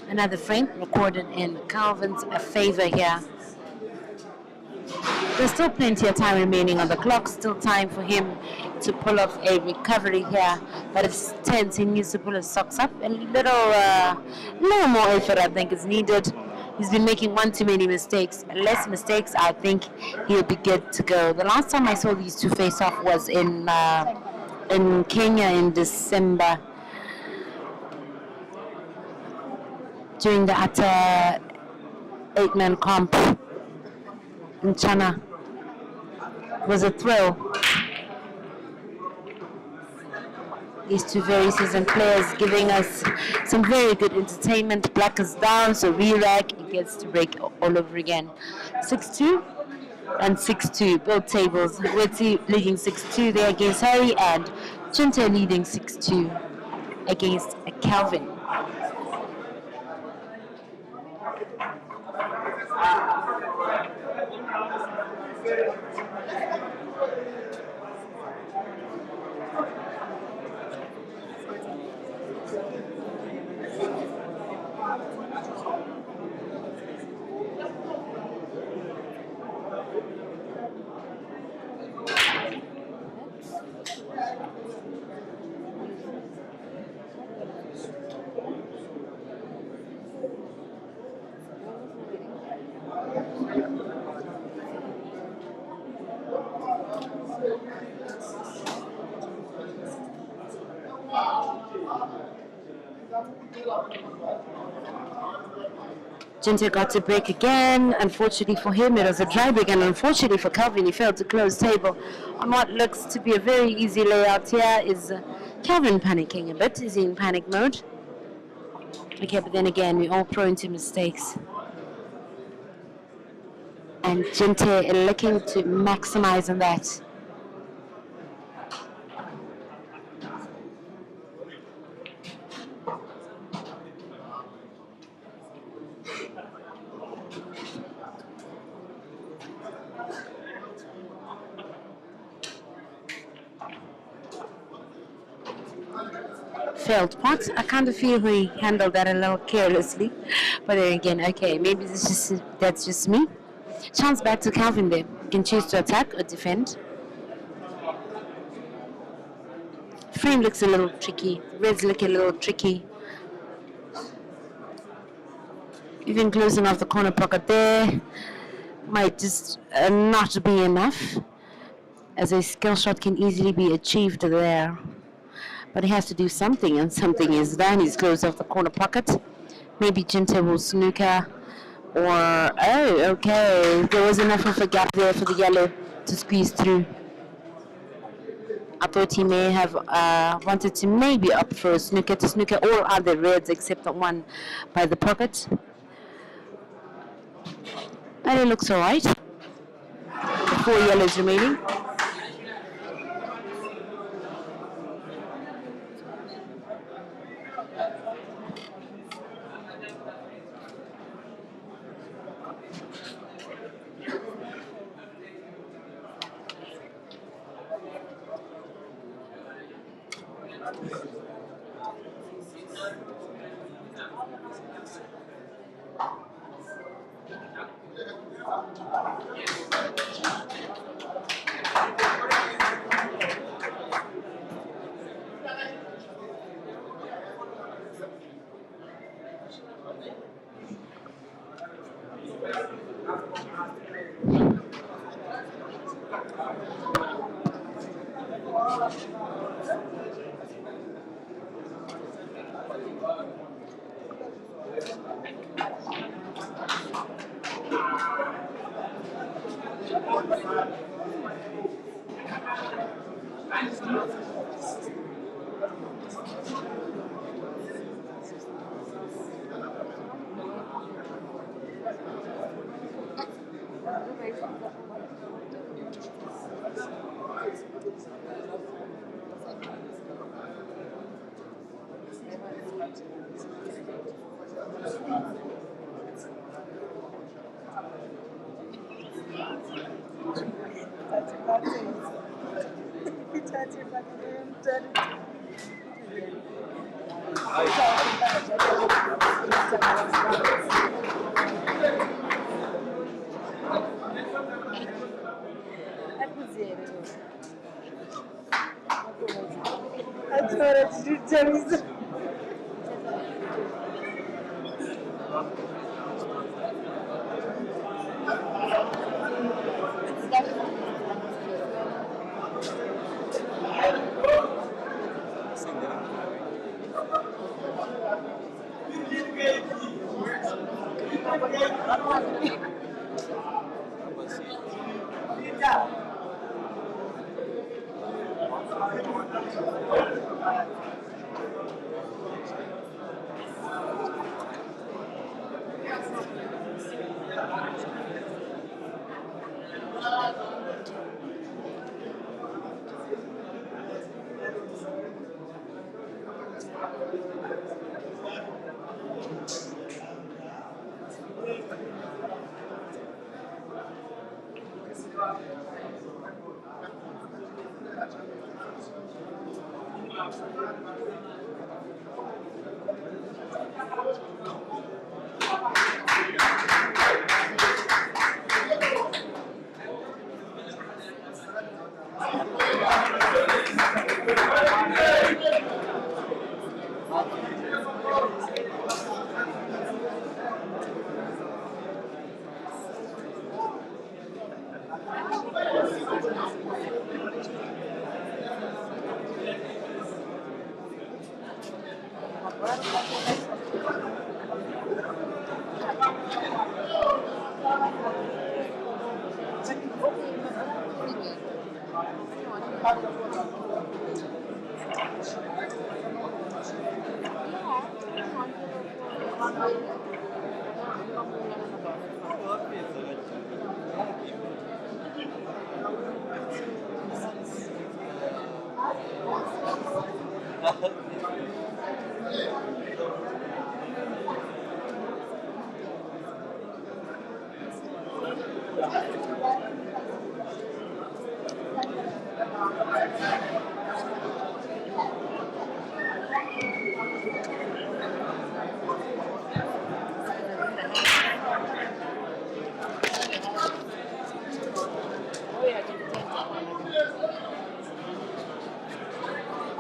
Speaker 2: Another frame recorded in Kelvin's favor here. There's still plenty of time remaining on the clock, still time for him to pull off a recovery here, but it's tense. He needs to pull his socks up. A little more effort, I think, is needed. He's been making one too many mistakes. Less mistakes, I think he'll be good to go. The last time I saw these two face off was in Kenya in December during the Atta 8-man comp in China. It was a thrill. These two very seasoned players giving us some very good entertainment. Black is down, so re-rack, he gets to break all over again. 6-2 and 6-2, both tables. Wetty leading 6-2 there against Harry, and Ginte leading 6-2 against Kelvin. Ginte got to break again. Unfortunately for him, it was a dry break, and unfortunately for Kelvin, he failed to close table on what looks to be a very easy layout. Here is Kelvin panicking a bit. Is he in panic mode? Okay, but then again, we're all prone to mistakes. And Ginte looking to maximize on that. Failed pot. I kind of feel he handled that a little carelessly. But then again, okay, maybe that's just me. Chance back to Kelvin there. You can choose to attack or defend. Frame looks a little tricky. Reds look a little tricky. Even closing off the corner pocket there might just not be enough, as a skill shot can easily be achieved there. But he has to do something, and something is done. He's closed off the corner pocket. Maybe Ginte will snooker, or, oh, okay, there was enough of a gap there for the yellow to squeeze through. I thought he may have wanted to maybe opt for a snooker to snooker all other reds except the one by the pocket. And it looks alright. 4 yellows remaining.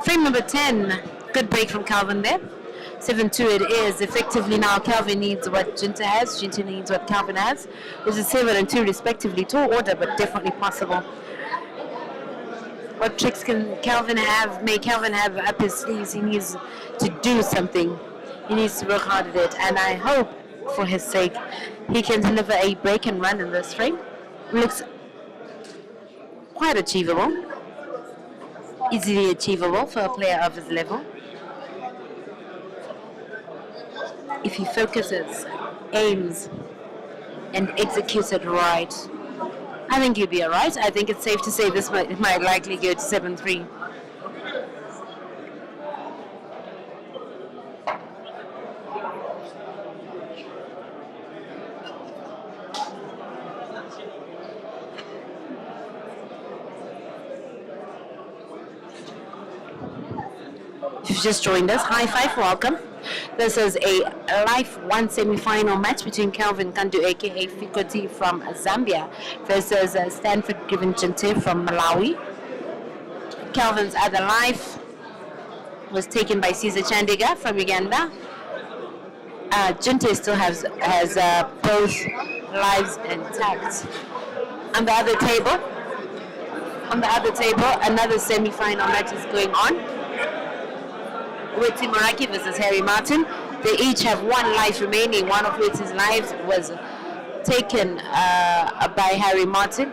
Speaker 2: Frame number 10. Good break from Kelvin there. 7-2 it is. Effectively now Kelvin needs what Ginte has. Ginte needs what Kelvin has. Which is 7 and 2 respectively. Tall order, but definitely possible. What tricks can Kelvin have, make Kelvin have up his sleeves? He needs to do something. He needs to work hard at it. And I hope, for his sake, he can deliver a break and run in this frame. Looks quite achievable. Easily achievable for a player of his level. If he focuses, aims, and executes it right, I think he'll be alright. I think it's safe to say this might likely go to 7-3. If you've just joined us, high five, welcome. This is a Life 1 semi-final match between Kelvin Kandu aka Fikoti from Zambia versus Stanford Given Ginte from Malawi. Kelvin's other life was taken by Caesar Chandiga from Uganda. Ginte still has both lives intact. On the other table, another semi-final match is going on. Wetsi Moraki versus Harry Martin. They each have one life remaining. One of Wetsi's lives was taken by Harry Martin.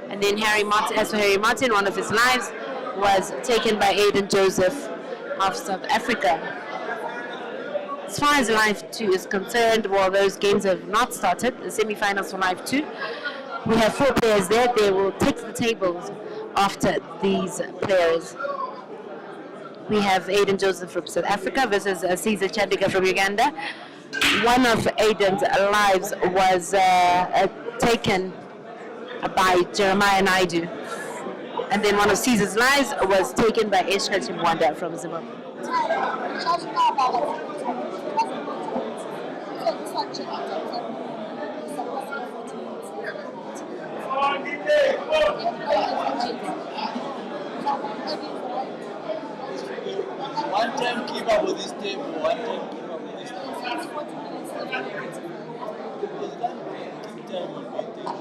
Speaker 2: And then as for Harry Martin, one of his lives was taken by Aiden Joseph of South Africa. As far as Life 2 is concerned, well, those games have not started. The semi-finals for Life 2. We have 4 players there. They will take the tables after these players. We have Aiden Joseph from South Africa versus Caesar Chandiga from Uganda. One of Aiden's lives was taken by Jeremiah Naidu. And then one of Caesar's lives was taken by Eshka Chimwanda from Zimbabwe.
Speaker 1: One time keep up with this table, one time keep up with this table. Keep time with this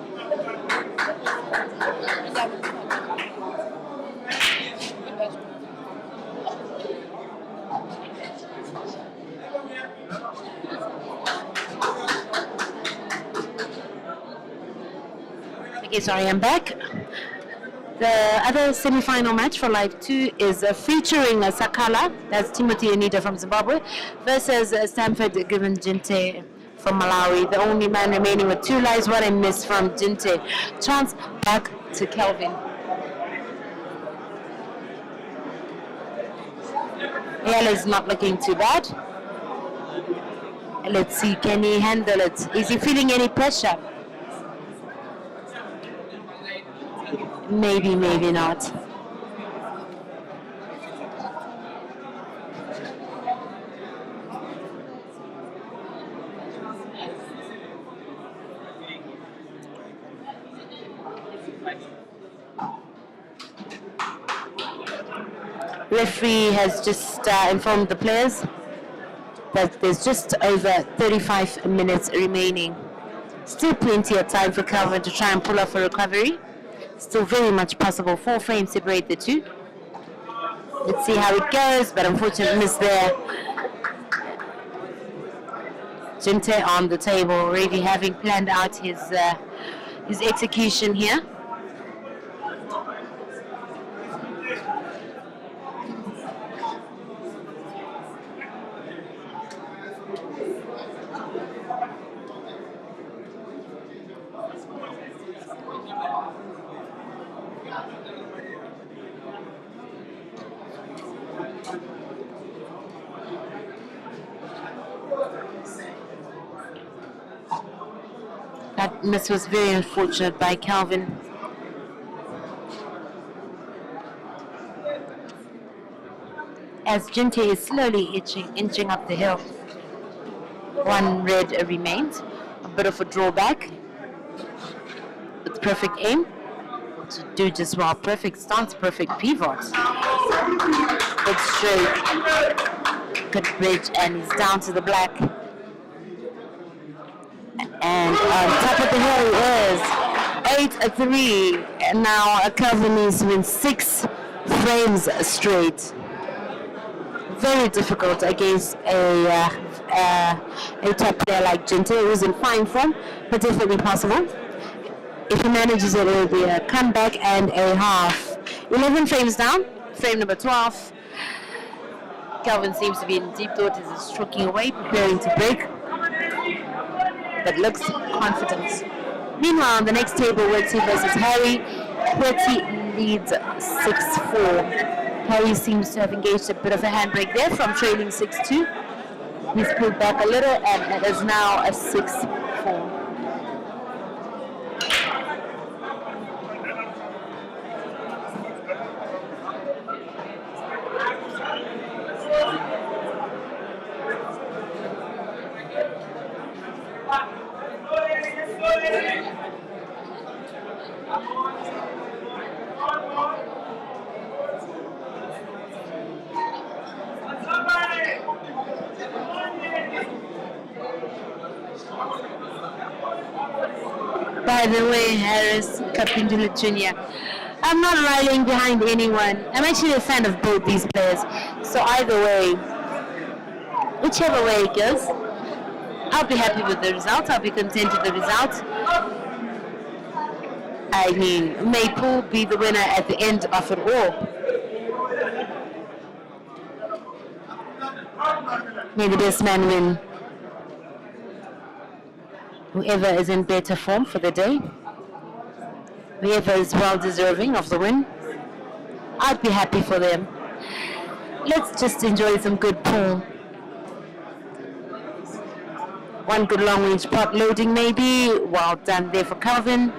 Speaker 2: Okay, sorry, I'm back. The other semi-final match for Live 2 is featuring Sakala, that's Timothy Anita from Zimbabwe, versus Stanford Given Ginte from Malawi. The only man remaining with 2 lives, what a miss from Ginte. Chance back to Kelvin. Yala is not looking too bad. Let's see, can he handle it? Is he feeling any pressure? Maybe, maybe not. Referee has just informed the players that there's just over 35 minutes remaining. Still plenty of time for Kelvin to try and pull off a recovery. Still very much possible. 4 frames separate the two. Let's see how it goes, but unfortunately miss there. Ginte on the table, already having planned out his execution here. That miss was very unfortunate by Kelvin. As Ginte is slowly inching up the hill. One red remains. A bit of a drawback. With perfect aim. To do just well. Perfect stance, perfect pivot. Good straight. Good bridge, and he's down to the black. And on top of the hill is 8-3. And now Kelvin needs to win 6 frames straight. Very difficult against a top player like Ginte, who's in fine form, but definitely possible. If he manages it, it will be a comeback and a half. 11 frames down, frame number 12. Kelvin seems to be in deep thought as he's stroking away, preparing to break, but looks confident. Meanwhile, on the next table, Wetzi versus Harry. Wetzi leads 6-4. Harry seems to have engaged a bit of a handbrake there from trailing 6-2. He's pulled back a little, and it is now a 6-4. By the way, Harris Kapindula Jr., I'm not rallying behind anyone. I'm actually a fan of both these players. So either way, whichever way it goes, I'll be happy with the result. I'll be content with the result. I mean, may Poole be the winner at the end of it all. May the best man win. Whoever is in better form for the day, whoever is well deserving of the win, I'd be happy for them. Let's just enjoy some good pool. One good long range pot loading maybe. Well done there for Kelvin.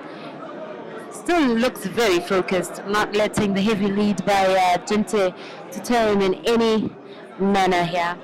Speaker 2: Still looks very focused, not letting the heavy lead by Ginte deter him in any manner here.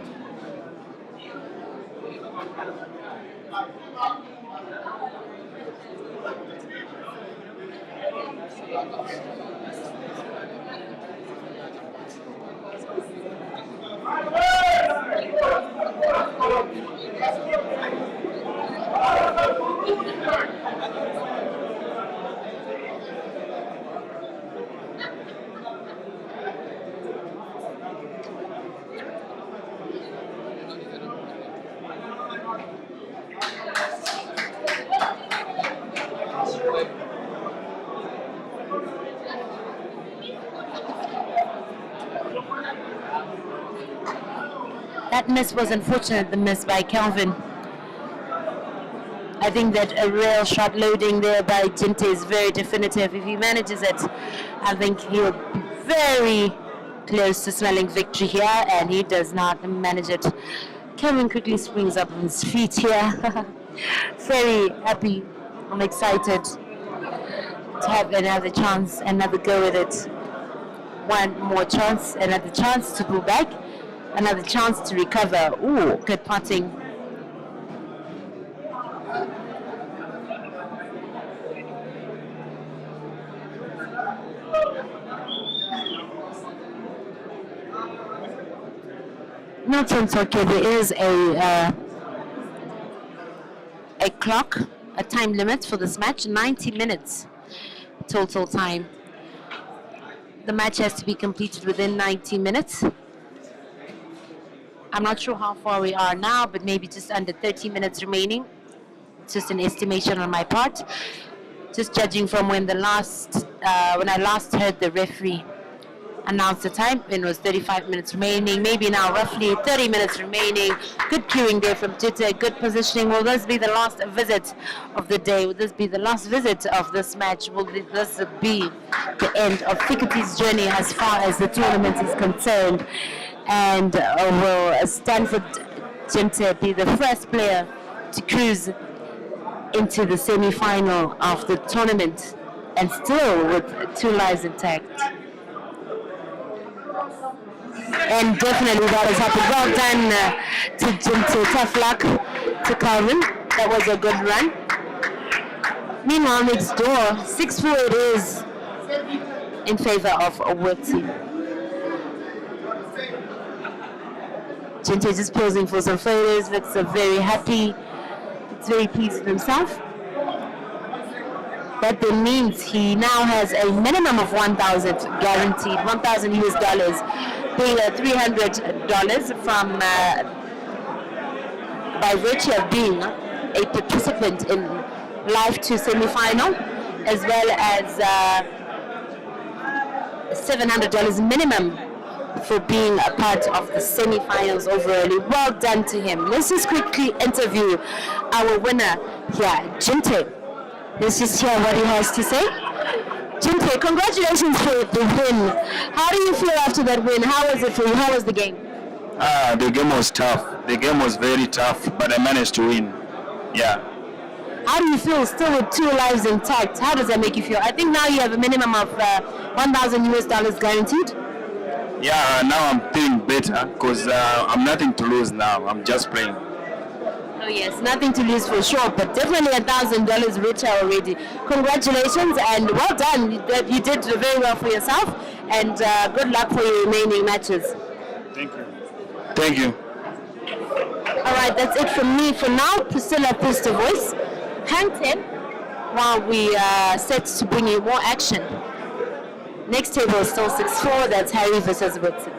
Speaker 2: That miss was unfortunate, the miss by Kelvin. I think that a real shot loading there by Ginte is very definitive. If he manages it, I think he'll be very close to smelling victory here, and he does not manage it. Kelvin quickly springs up on his feet here. Very happy and excited to have another chance, another go at it. One more chance, another chance to pull back. Another chance to recover. Ooh, good putting. Not on Tokyo, there is a clock, a time limit for this match, 90 minutes total time. The match has to be completed within 90 minutes. I'm not sure how far we are now, but maybe just under 30 minutes remaining. It's just an estimation on my part. Just judging from when I last heard the referee announced the time. It was 35 minutes remaining, maybe now roughly 30 minutes remaining. Good queuing there from Ginte, good positioning. Will this be the last visit of the day? Will this be the last visit of this match? Will this be the end of Thicketi's journey as far as the tournament is concerned? And will Stanford Ginte be the first player to cruise into the semi-final of the tournament and still with 2 lives intact? And definitely that has happened. Well done to Ginte. Tough luck to Kelvin. That was a good run. Meanwhile, next door, 6-4 it is in favor of Wetsi. Ginte just posing for some photos. Looks very happy. He's very pleased with himself. That then means he now has a minimum of 1,000 guaranteed, 1,000 US dollars, being $300 from by virtue of being a participant in Live 2 semi-final, as well as $700 minimum for being a part of the semi-finals overall. Well done to him. Let's just quickly interview our winner here, Ginte. Let's just hear what he has to say. Ginte, congratulations for the win. How do you feel after that win? How was it for you? How was the game?
Speaker 3: The game was tough. The game was very tough, but I managed to win. Yeah.
Speaker 2: How do you feel still with 2 lives intact? How does that make you feel? I think now you have a minimum of 1,000 US dollars guaranteed.
Speaker 3: Yeah, now I'm feeling better because I'm nothing to lose now. I'm just playing.
Speaker 2: Oh yes, nothing to lose for sure, but definitely $1,000 richer already. Congratulations and well done. You did very well for yourself, and good luck for your remaining matches.
Speaker 3: Thank you. Thank you.
Speaker 2: All right, that's it from me for now. Priscilla puts the voice. Hang 10 while we set to bring you more action. Next table is still 6-4. That's Harry versus Woodson.